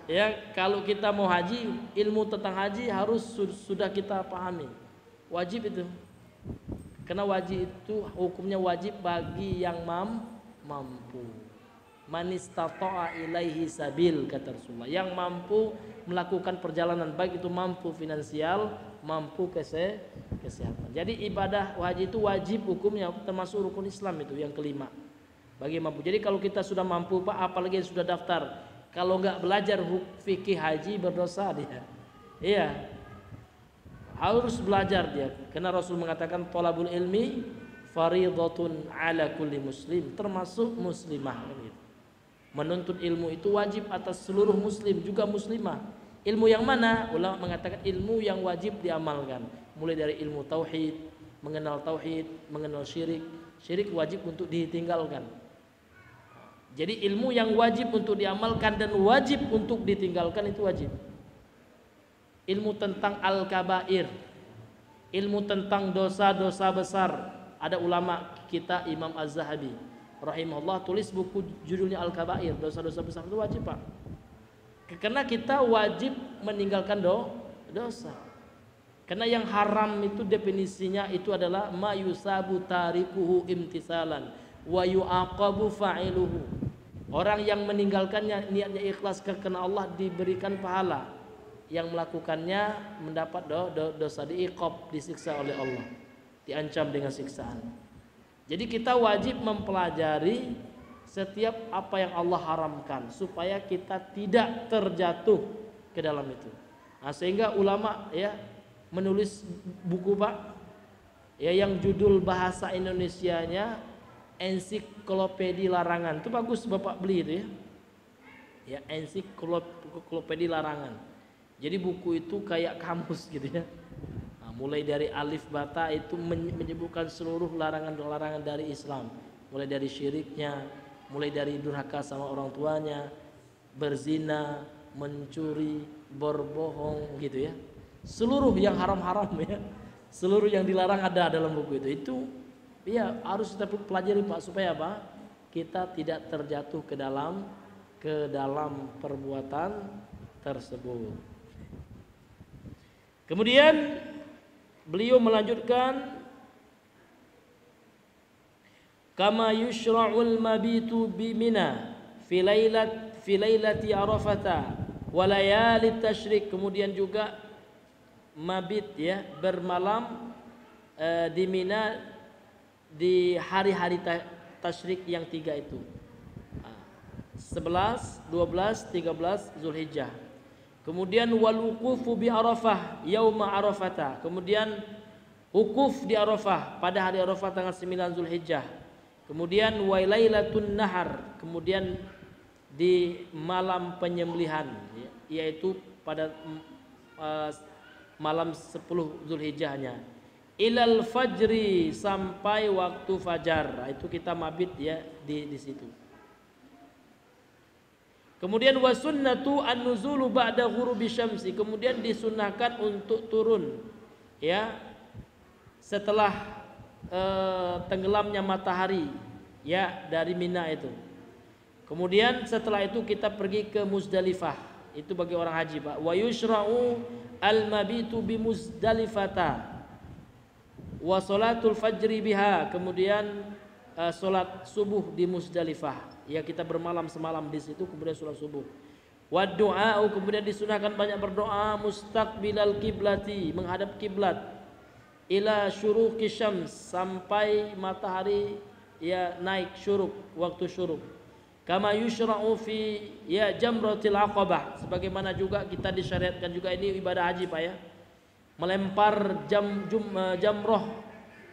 B: Ya, kalau kita mau haji, ilmu tentang haji harus sudah kita pahami. Wajib itu. Karena wajib itu hukumnya wajib bagi yang mampu. Man istata'a ilaihi sabil, kata Rasulullah. Yang mampu melakukan perjalanan, baik itu mampu finansial, mampu kesehatan. Jadi ibadah haji itu wajib hukumnya, termasuk rukun Islam itu yang kelima. Bagi mampu. Jadi kalau kita sudah mampu Pak, apalagi yang sudah daftar, kalau nggak belajar fikih haji berdosa dia. Iya. Harus belajar dia. Karena Rasul mengatakan thalabul ilmi fariidhatun ala kulli muslim, termasuk muslimah gitu. Menuntut ilmu itu wajib atas seluruh muslim, juga muslimah. Ilmu yang mana? Ulama mengatakan ilmu yang wajib diamalkan. Mulai dari ilmu tauhid, mengenal tauhid, mengenal syirik. Syirik wajib untuk ditinggalkan. Jadi ilmu yang wajib untuk diamalkan dan wajib untuk ditinggalkan itu wajib. Ilmu tentang al-kabair, ilmu tentang dosa-dosa besar. Ada ulama kita Imam Az-Zahabi rahimahullah tulis buku judulnya Al-Kabair, dosa-dosa besar itu wajib Pak. Karena kita wajib meninggalkan dosa. Karena yang haram itu definisinya itu adalah ma yusabu tarikuhu imtisalan wa yu'aqabu fa'iluhu. Orang yang meninggalkannya niatnya ikhlas karena Allah diberikan pahala, yang melakukannya mendapat dosa, diiqab, disiksa oleh Allah, diancam dengan siksaan. Jadi kita wajib mempelajari setiap apa yang Allah haramkan supaya kita tidak terjatuh ke dalam itu. Nah, sehingga ulama ya menulis buku Pak ya yang judul bahasa Indonesianya Ensiklopedi Larangan. Itu bagus Bapak beli itu ya. Ya, Ensiklopedi Larangan. Jadi buku itu kayak kamus gitu ya. Nah, mulai dari alif bata itu menyebutkan seluruh larangan-larangan dari Islam. Mulai dari syiriknya, mulai dari durhaka sama orang tuanya, berzina, mencuri, berbohong gitu ya. Seluruh yang haram-haram ya. Seluruh yang dilarang ada dalam buku itu. Itu ya harus kita pelajari Pak, supaya apa? Kita tidak terjatuh ke dalam perbuatan tersebut. Kemudian beliau melanjutkan kama yushra'ul mabitu bi Mina fi lailati Arafah wa layali tasyrik. Kemudian juga mabit ya bermalam di Mina di hari-hari tasyrik yang 3 itu 11, 12, 13 Zulhijjah. Kemudian wal wuqufu bi Arafah yauma Arafata. Kemudian wukuf di Arafah pada hari Arafah tanggal 9 Zulhijjah. Kemudian wa lailatun nahar, kemudian di malam penyembelihan yaitu pada malam 10 Zulhijjahnya. Ilal fajri, sampai waktu fajar. Itu kita mabit ya di situ. Kemudian wasunnatu an-nuzulu ba'da ghurubi syamsi. Kemudian disunnahkan untuk turun ya setelah tenggelamnya matahari ya dari Mina itu. Kemudian setelah itu kita pergi ke Muzdalifah Itu bagi orang haji, Pak. Wa yushra'u al-mabitu bi Muzdalifata wa salatul fajri biha. Kemudian salat subuh di Muzdalifah. Ya, kita bermalam semalam di situ, kemudian salat subuh. Wa du'a'u, kemudian disunahkan banyak berdoa mustaqbilal kiblati, menghadap kiblat. Ila syuruqi syams, sampai matahari ya naik syuruk, waktu syuruk. Kama yushra'u fi ya jamratil aqabah, sebagaimana juga kita disyariatkan juga ini ibadah haji, Pak ya. Melempar jamroh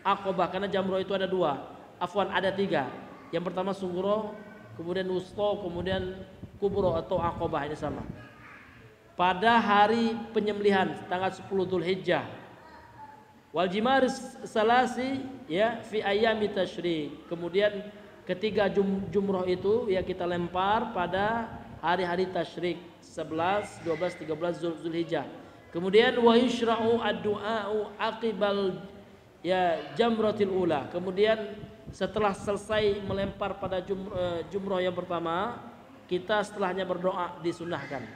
B: aqabah, karena jamroh itu ada dua. Afwan, ada tiga. Yang pertama sugro, kemudian wusta, kemudian kubro atau aqabah, ini sama. Pada hari penyembelihan tanggal 10 Dzulhijjah. Wal jimar salasi ya fi ayami tasyrik. Kemudian ketiga jumroh itu ya kita lempar pada hari-hari tasyrik 11, 12, 13 Dzulhijjah. Kemudian wa yushra'u ad-du'a'u aqibal ya jamratil ula. Kemudian setelah selesai melempar pada jumroh yang pertama, kita setelahnya berdoa, disunahkan.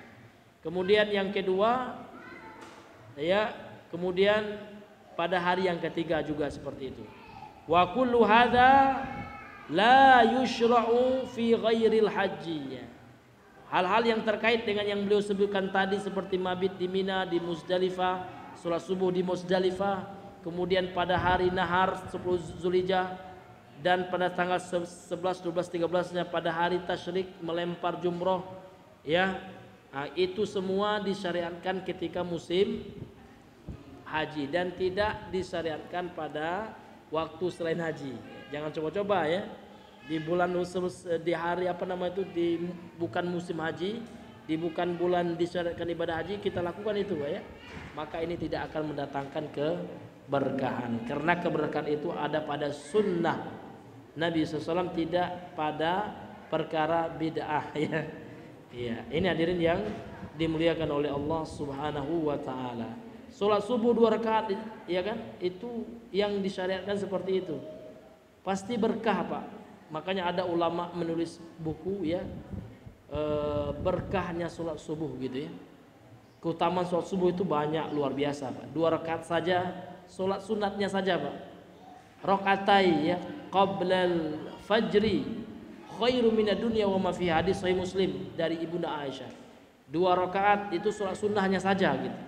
B: Kemudian yang kedua ya, kemudian pada hari yang ketiga juga seperti itu. Wa kullu hadza la yushra'u fi ghairil haji. Hal-hal yang terkait dengan yang beliau sebutkan tadi seperti mabit di Mina, di Muzdalifah, salat subuh di Muzdalifah, kemudian pada hari nahar 10 Dzulhijjah, dan pada tanggal 11, 12, 13-nya pada hari tasyrik melempar jumroh ya. Nah, itu semua disyariatkan ketika musim haji dan tidak disyariatkan pada waktu selain haji. Jangan coba-coba ya. Di bulan di hari apa nama itu, di bukan musim haji, di bukan bulan disyariatkan ibadah haji, kita lakukan itu, Pak ya. Maka ini tidak akan mendatangkan keberkahan, karena keberkahan itu ada pada sunnah Nabi SAW, tidak pada perkara bid'ah ya. Iya, ini hadirin yang dimuliakan oleh Allah Subhanahu wa taala. Salat subuh 2 rakaat ya kan? Itu yang disyariatkan seperti itu. Pasti berkah, Pak. Makanya ada ulama menulis buku ya, berkahnya salat subuh gitu ya. Keutamaan salat subuh itu banyak, luar biasa, Pak. 2 rakaat saja, salat sunatnya saja, Pak. Rakaatai ya qablal fajri khairu minad dunya wa ma fi, hadis sahih Muslim dari Ibunda Aisyah. 2 rakaat itu salat sunnahnya saja gitu.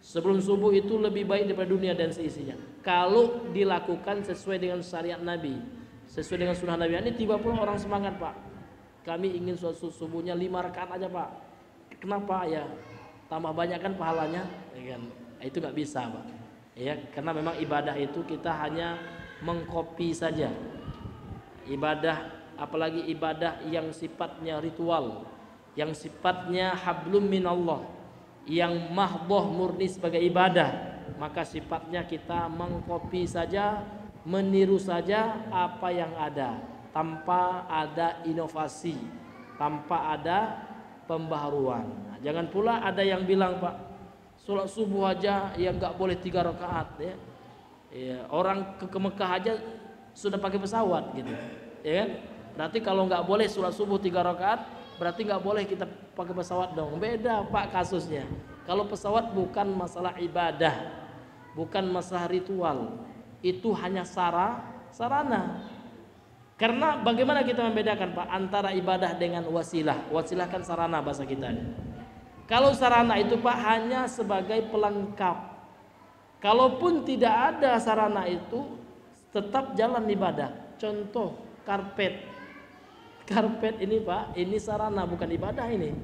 B: Sebelum subuh itu lebih baik daripada dunia dan seisinya. Kalau dilakukan sesuai dengan syariat Nabi, sesuai dengan sunnah Nabi. Ini tiba pula orang semangat, Pak. Kami ingin sholat subuhnya 5 rakaat aja, Pak. Kenapa ya? Tambah banyak kan pahalanya, ya kan? Itu nggak bisa, Pak. Ya, karena memang ibadah itu kita hanya mengkopi saja. Ibadah, apalagi ibadah yang sifatnya ritual, yang sifatnya hablum minallah, yang mahdoh murni sebagai ibadah, maka sifatnya kita mengkopi saja, meniru saja apa yang ada, tanpa ada inovasi, tanpa ada pembaharuan. Nah, jangan pula ada yang bilang, Pak, sholat subuh aja yang nggak boleh 3 rakaat ya. Ya, orang ke Mekah aja sudah pakai pesawat gitu, ya kan? Berarti kalau nggak boleh sholat subuh 3 rakaat, berarti nggak boleh kita pakai pesawat dong. Beda, Pak, kasusnya. Kalau pesawat bukan masalah ibadah, bukan masalah ritual, itu hanya sarana. Karena bagaimana kita membedakan, Pak, antara ibadah dengan wasilah? Wasilah kan sarana bahasa kita. Kalau sarana itu, Pak, hanya sebagai pelengkap. Kalaupun tidak ada sarana itu, tetap jalan ibadah. Contoh karpet. Karpet ini, Pak, ini sarana bukan ibadah ini.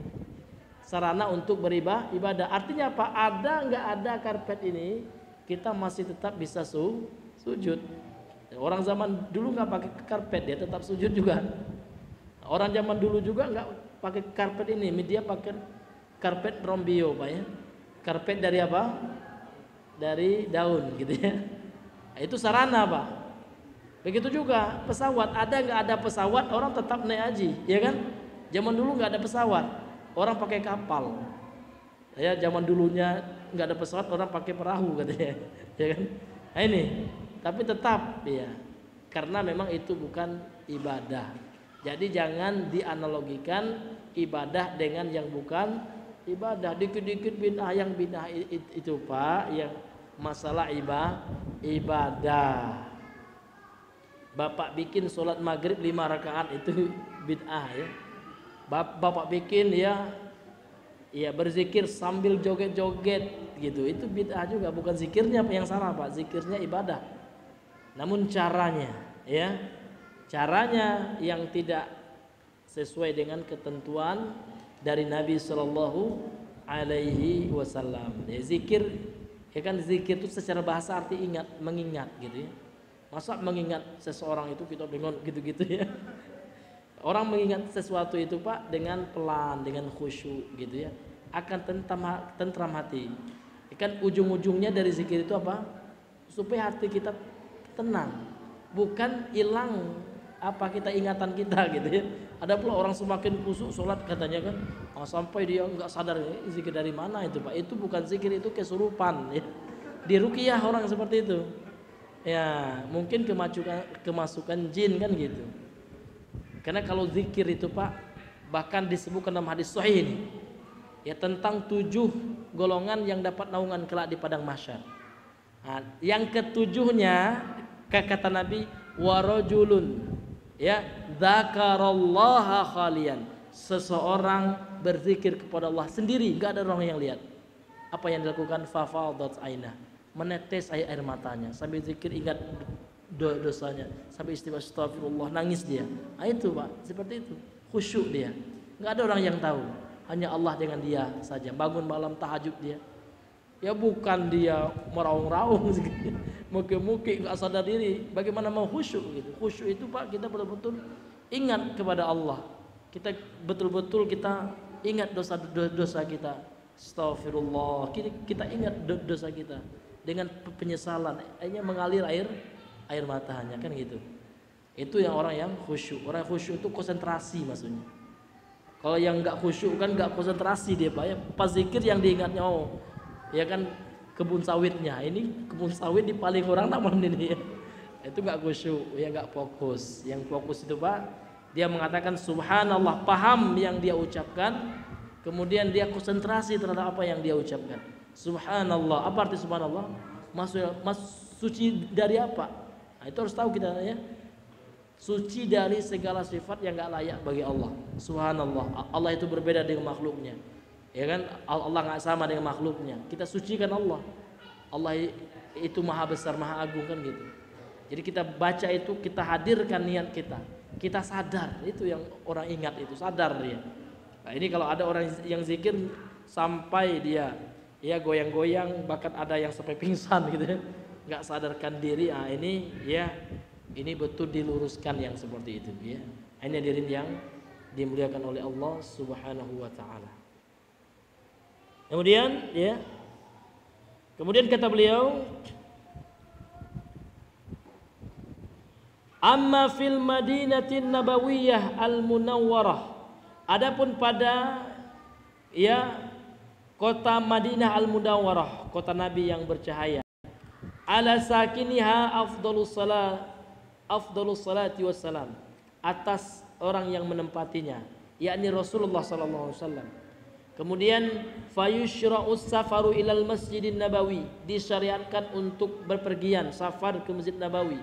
B: Sarana untuk beribadah. Artinya apa? Ada nggak ada karpet ini, kita masih tetap bisa sujud. Orang zaman dulu nggak pakai karpet, dia tetap sujud juga. Orang zaman dulu juga nggak pakai karpet ini, dia pakai karpet rombio, Pak ya. Karpet dari apa? Dari daun gitu ya. Itu sarana, Pak. Begitu juga pesawat, ada nggak ada pesawat, orang tetap naik haji, ya kan? Zaman dulu nggak ada pesawat, orang pakai kapal. Ya, zaman dulunya nggak ada pesawat, orang pakai perahu katanya, ya kan? Nah, ini, tapi tetap ya, karena memang itu bukan ibadah. Jadi jangan dianalogikan ibadah dengan yang bukan ibadah. Dikit-dikit bid'ah, yang bid'ah itu Pak, yang masalah ibadah. Bapak bikin sholat maghrib 5 rakaat itu bid'ah ya. Bapak bikin ya berzikir sambil joget-joget gitu, itu bid'ah juga. Bukan zikirnya yang salah Pak, zikirnya ibadah. Namun caranya yang tidak sesuai dengan ketentuan dari Nabi Shallallahu Alaihi Wasallam. Ya, zikir itu secara bahasa arti mengingat gitu ya. Masa mengingat seseorang itu kita dengan gitu-gitu ya. Orang mengingat sesuatu itu Pak dengan pelan, dengan khusyuk gitu ya, akan tentram hati. Kan ujung-ujungnya dari zikir itu apa? Supaya hati kita tenang, bukan hilang kita ingatan kita gitu ya. Ada pula orang semakin khusyuk sholat katanya kan, sampai dia nggak sadar zikir dari mana itu Pak. Itu bukan zikir, itu kesurupan ya. Di ruqyah orang seperti itu. Ya, mungkin kemasukan jin kan gitu. Karena kalau zikir itu Pak, bahkan disebutkan dalam hadis sahih ini ya, tentang 7 golongan yang dapat naungan kelak di padang mahsyar. Nah, yang ketujuhnya kata Nabi, warajulun ya dzakarallaha khalian, seseorang berzikir kepada Allah sendiri, enggak ada orang yang lihat. Apa yang dilakukan? Fafadat ainah, menetes air matanya sambil zikir, ingat dosanya, sampai istighfar astagfirullah, nangis dia. Nah, itu Pak, seperti itu, khusyuk dia, nggak ada orang yang tahu, hanya Allah dengan dia saja. Bangun malam tahajud dia, ya bukan dia meraung-raung muki-muki nggak sadar diri. Bagaimana mau khusyuk gitu? Khusyuk itu Pak, kita betul-betul ingat kepada Allah, kita betul-betul kita ingat dosa kita, astagfirullah, kita ingat dosa kita dengan penyesalan, hanya mengalir air matanya kan gitu. Itu yang orang yang khusyuk. Orang khusyuk itu konsentrasi maksudnya. Kalau yang nggak khusyuk kan nggak konsentrasi dia Pak ya. Pas zikir yang diingatnya ya kan kebun sawitnya. Ini kebun sawit di paling orang taman ini ya. Itu nggak khusyuk ya, nggak fokus. Yang fokus itu Pak, dia mengatakan subhanallah, paham yang dia ucapkan, kemudian dia konsentrasi terhadap apa yang dia ucapkan. Subhanallah, apa arti subhanallah? Suci dari apa? Nah, itu harus tahu kita ya. Suci dari segala sifat yang nggak layak bagi Allah. Subhanallah, Allah itu berbeda dengan makhluknya. Ya kan, Allah nggak sama dengan makhluknya. Kita sucikan Allah. Allah itu maha besar, maha agung kan gitu. Jadi kita baca itu, kita hadirkan niat kita. Kita sadar, itu yang orang ingat itu, sadar dia. Nah, ini kalau ada orang yang zikir sampai dia ya goyang-goyang, bahkan ada yang sampai pingsan gitu ya, nggak sadarkan diri. Ini betul diluruskan yang seperti itu ya. Ini hadirin yang dimuliakan oleh Allah Subhanahu wa taala. Kemudian kata beliau, amma fil madinatin nabawiyah al munawwarah, adapun pada kota Madinah al munawwarah, kota Nabi yang bercahaya, ala sakiniha afdalus salati wassalam, atas orang yang menempatinya, yakni Rasulullah sallallahu alaihi wasallam. Kemudian fayushra'us safaru ilal masjidin nabawi, disyariatkan untuk berpergian safar ke Masjid Nabawi.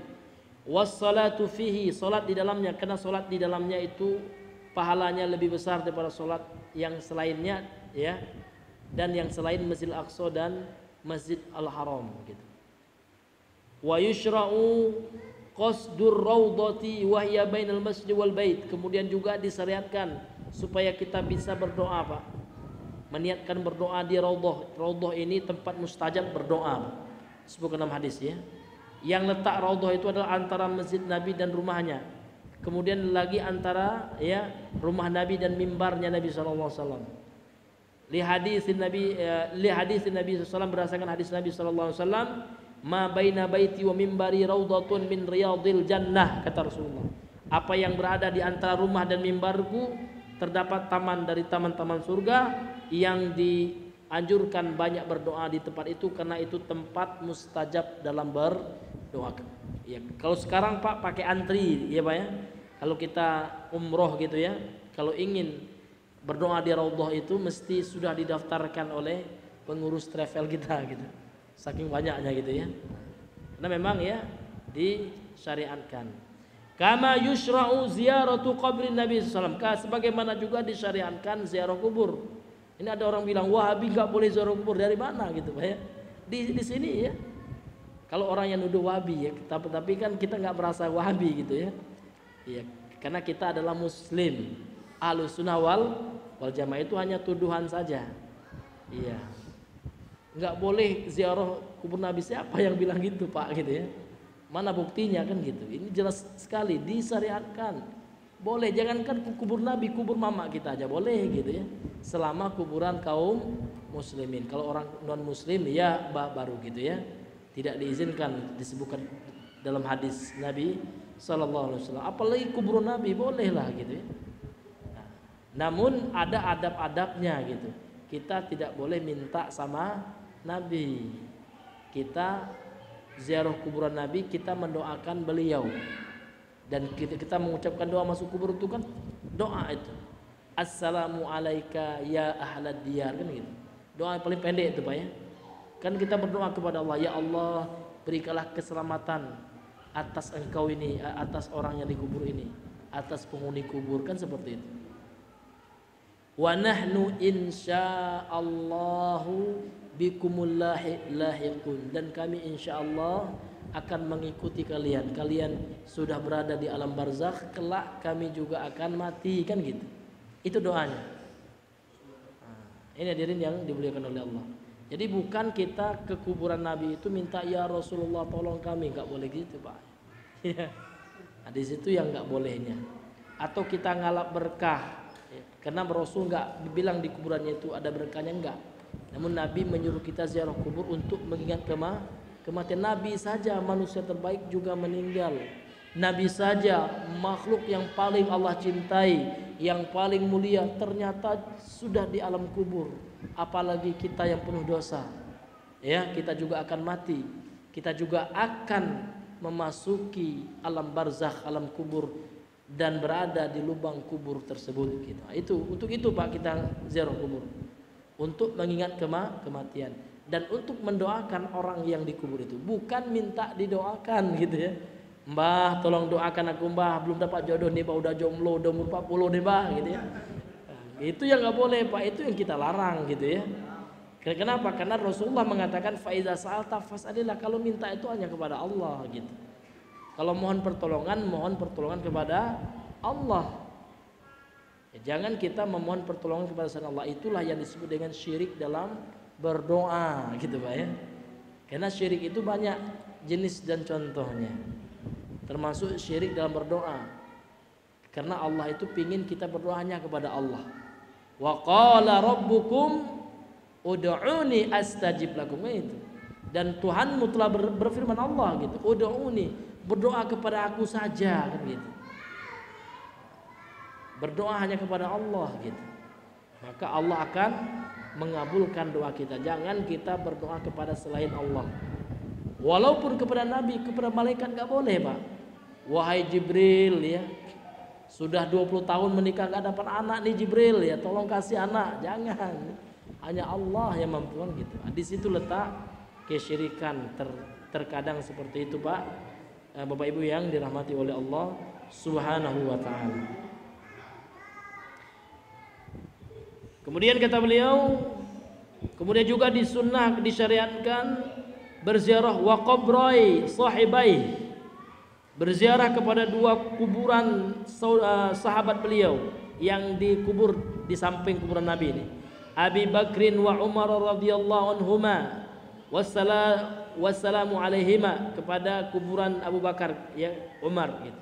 B: Wassalatu fihi, salat di dalamnya, karena salat di dalamnya itu pahalanya lebih besar daripada salat yang selainnya ya, dan yang selain Masjid Al-Aqsa dan Masjid Al-Haram gitu. Wa yushra'u qasdur raudhati wa hiya bainal masjid wal bait, kemudian juga disyariatkan supaya kita bisa berdoa Pak, meniatkan berdoa di raudhah. Raudhah ini tempat mustajab berdoa, sebutkan dalam hadis ya. Yang letak raudhah itu adalah antara masjid Nabi dan rumahnya, kemudian lagi antara rumah Nabi dan mimbarnya Nabi sallallahu alaihi wasallam. Li hadisin Nabi sallallahu berdasarkan hadis Nabi sallallahu alaihi wasallam, ma baina baiti wa mimbari raudhatun min riyadil jannah, kata Rasulullah, apa yang berada di antara rumah dan mimbarku terdapat taman dari taman-taman surga, yang dianjurkan banyak berdoa di tempat itu karena itu tempat mustajab dalam berdoa. Ya, kalau sekarang Pak pakai antri ya Pak ya. Kalau kita umroh gitu ya, kalau ingin berdoa di Raudhah itu mesti sudah didaftarkan oleh pengurus travel kita gitu. Saking banyaknya gitu ya. Karena memang ya disyariatkan. Kama yushra'u ziyaratu qabrin Nabi sallallahu alaihi wasallam. Sebagaimana juga disyariatkan ziarah kubur. Ini ada orang bilang Wahabi enggak boleh ziarah kubur, dari mana gitu Pak ya? Di sini ya. Kalau orang yang nuduh Wahabi ya, tapi kan kita nggak merasa Wahabi gitu ya. Iya, karena kita adalah Muslim. Ahlus sunnah wal jamaah itu hanya tuduhan saja. Iya, nggak boleh ziarah kubur Nabi, siapa yang bilang gitu Pak gitu ya? Mana buktinya kan gitu? Ini jelas sekali disyariatkan. Boleh, jangankan kubur Nabi, kubur mama kita aja boleh gitu ya. Selama kuburan kaum muslimin. Kalau orang non muslim ya baru gitu ya. Tidak diizinkan, disebutkan dalam hadis Nabi sallallahu alaihi wasallam. Apalagi kuburan Nabi bolehlah gitu ya. Nah, namun ada adab-adabnya gitu. Kita tidak boleh minta sama Nabi. Kita ziarah kuburan Nabi, kita mendoakan beliau. Dan kita mengucapkan doa masuk kubur itu kan doa itu. Assalamu alayka ya ahlad diyar kan gitu. Doa yang paling pendek itu Pak ya. Kan kita berdoa kepada Allah, ya Allah berikanlah keselamatan atas engkau ini, atas orang yang dikubur ini, atas penghuni kubur, kan seperti itu. Wa nahnu insyaallahu bikumul lahiqun, dan kami insyaallah akan mengikuti kalian. Kalian sudah berada di alam barzakh, kelak kami juga akan mati, kan gitu. Itu doanya. Ini hadirin yang dimuliakan oleh Allah. Jadi bukan kita ke kuburan Nabi itu minta ya Rasulullah tolong kami, nggak boleh gitu Pak. Nah, di situ yang nggak bolehnya. Atau kita ngalap berkah, karena Rasul nggak bilang di kuburannya itu ada berkahnya, enggak. Namun Nabi menyuruh kita ziarah kubur untuk mengingat kematian. Nabi saja manusia terbaik juga meninggal. Nabi saja makhluk yang paling Allah cintai, yang paling mulia, ternyata sudah di alam kubur. Apalagi kita yang penuh dosa, ya kita juga akan mati, kita juga akan memasuki alam barzakh, alam kubur, dan berada di lubang kubur tersebut gitu. Itu untuk itu Pak kita ziarah kubur, untuk mengingat kematian dan untuk mendoakan orang yang dikubur itu, bukan minta didoakan gitu ya. Mbah tolong doakan aku Mbah, belum dapat jodoh nih Mbah, udah jomblo udah umur 40 nih Mbah gitu ya. Itu yang nggak boleh Pak, itu yang kita larang gitu ya. Kenapa? Karena Rasulullah mengatakan faiza sa'alta fas'alillah, kalau minta itu hanya kepada Allah gitu. Kalau mohon pertolongan kepada Allah. Ya, jangan kita memohon pertolongan kepada selain Allah. Itulah yang disebut dengan syirik dalam berdoa gitu Pak ya. Karena syirik itu banyak jenis dan contohnya. Termasuk syirik dalam berdoa. Karena Allah itu pingin kita berdoa hanya kepada Allah. Wa qala rabbukum ud'uni astajib lakum, itu. Dan Tuhanmu telah berfirman Allah gitu, ud'uni, berdoa kepada aku saja kan gitu. Berdoa hanya kepada Allah gitu. Maka Allah akan mengabulkan doa kita. Jangan kita berdoa kepada selain Allah. Walaupun kepada Nabi, kepada malaikat enggak boleh, Pak. Wahai Jibril ya, sudah 20 tahun menikah gak dapat anak nih Jibril ya, tolong kasih anak. Jangan, hanya Allah yang mampu gitu. Di situ letak kesyirikan. Terkadang seperti itu Pak, Bapak Ibu yang dirahmati oleh Allah Subhanahu wa ta'ala. Kemudian kata beliau, kemudian juga disunnah, disyariatkan berziarah wa qabrai sahibai, berziarah kepada dua kuburan sahabat beliau yang dikubur di samping kuburan Nabi ini, Abi Bakrin wa Umar radhiyallahu anhuma, wassalamu alaihima, kepada kuburan Abu Bakar ya Umar gitu.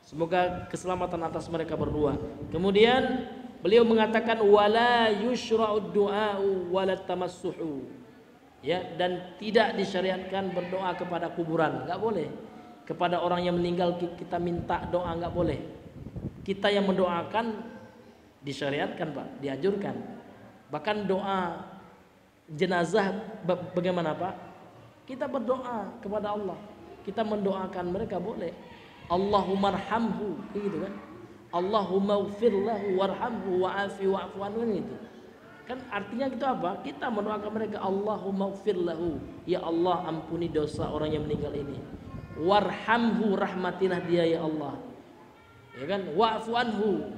B: Semoga keselamatan atas mereka berdua. Kemudian beliau mengatakan wala yushra'ud du'a'u wala tamassuhu, ya, dan tidak disyariatkan berdoa kepada kuburan, enggak boleh. Kepada orang yang meninggal kita minta doa, enggak boleh. Kita yang mendoakan disyariatkan Pak, dianjurkan. Bahkan doa jenazah bagaimana Pak? Kita berdoa kepada Allah, kita mendoakan mereka boleh. Allahumma arhamhu gitu kan. Allahumma ighfir lahu warhamhu wa'afi wa'fu anhu itu. Kan artinya itu apa? Kita mendoakan mereka, Allahumma ighfir lahu, ya Allah ampuni dosa orang yang meninggal ini. Warhamhu, rahmatilah dia ya Allah. Ya kan? Wa'fu anhu,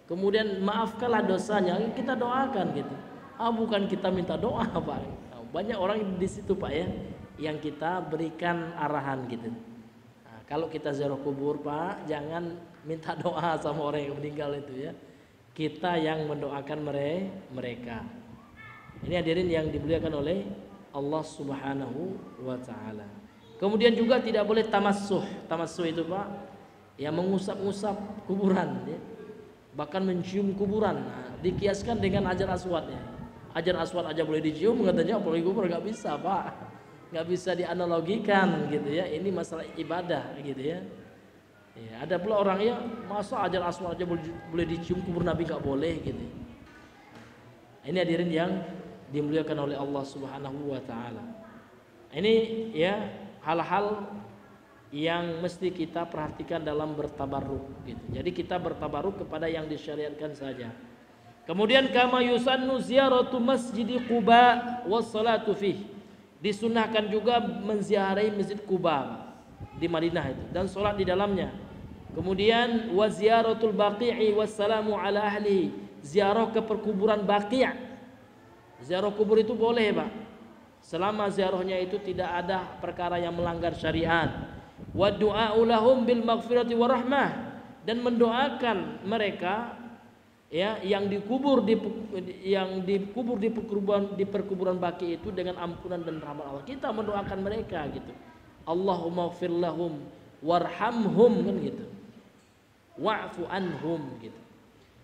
B: kemudian maafkanlah dosanya. Kita doakan gitu. Bukan kita minta doa, Pak. Banyak orang di situ, Pak, ya, yang kita berikan arahan gitu. Kalau kita ziarah kubur, Pak, jangan minta doa sama orang yang meninggal itu ya. Kita yang mendoakan mereka. Ini hadirin yang dimuliakan oleh Allah Subhanahu wa taala. Kemudian juga tidak boleh tamassuh. Tamassuh itu, Pak, ya mengusap-ngusap kuburan ya. Bahkan mencium kuburan. Dikiaskan dengan Hajar Aswad ya. Hajar Aswad aja boleh dicium, katanya apalagi kubur nggak bisa, Pak. Nggak bisa dianalogikan gitu ya. Ini masalah ibadah gitu ya. Ya, ada pula orang ya, masa Hajar Aswad aja boleh dicium, kubur Nabi nggak boleh gitu. Ini hadirin yang dimuliakan oleh Allah Subhanahu wa taala. Ini ya hal-hal yang mesti kita perhatikan dalam bertabarruk gitu. Jadi kita bertabarruk kepada yang disyariatkan saja. Kemudian kama yusannu ziyaratu masjidi Quba was salatu fihi. Disunahkan juga menziarahi Masjid Quba di Madinah itu dan sholat di dalamnya. Kemudian wa ziyaratul baqi'i wassalamu ala ahli, ziarah ke perkuburan Baqi'. Ziarah kubur itu boleh, Pak, selama ziarahnya itu tidak ada perkara yang melanggar syariat. Wa du'a'u lahum bil maghfirati wa rahmah, dan mendoakan mereka ya yang dikubur di perkuburan Baqi' itu dengan ampunan dan rahmat Allah. Kita mendoakan mereka gitu. Allahumma ighfir lahum warhamhum kan gitu. Wa'fu anhum gitu.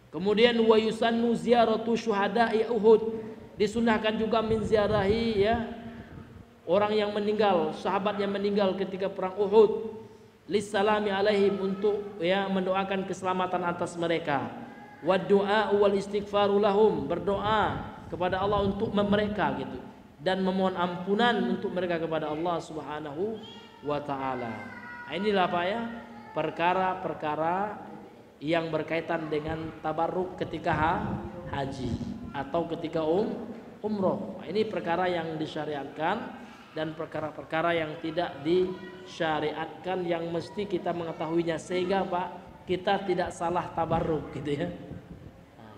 B: Kemudian wa yusannu ziyaratu syuhada'i Uhud. Disunahkan juga menziarahi ya orang yang meninggal, sahabat yang meninggal ketika perang Uhud. Lissalami alaihim, untuk ya mendoakan keselamatan atas mereka. Wa du'a wal istighfaru lahum, berdoa kepada Allah untuk mereka gitu, dan memohon ampunan untuk mereka kepada Allah Subhanahu wa taala. Inilah Pak ya perkara-perkara yang berkaitan dengan tabarruk ketika haji atau ketika umroh. Ini perkara yang disyariatkan dan perkara-perkara yang tidak disyariatkan yang mesti kita mengetahuinya, sehingga Pak kita tidak salah tabarruk gitu ya.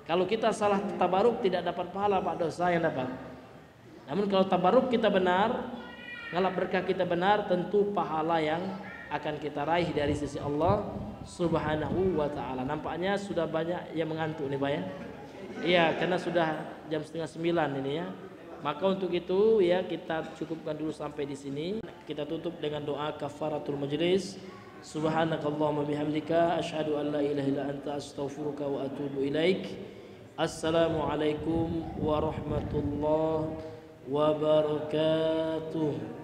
B: Kalau kita salah tabaruk tidak dapat pahala, Pak, dosa yang dapat. Namun kalau tabaruk kita benar, ngalap berkah kita benar, tentu pahala yang akan kita raih dari sisi Allah Subhanahu wa taala. Nampaknya sudah banyak yang mengantuk nih, Pak ya. Iya, karena sudah jam 8:30 ini ya. Maka untuk itu ya kita cukupkan dulu sampai di sini. Kita tutup dengan doa kafaratul majlis. Subhanakallahumma bihamdika asyhadu an la ilaha illa anta astaghfiruka wa atubu ilaik. Assalamualaikum warahmatullahi wabarakatuh.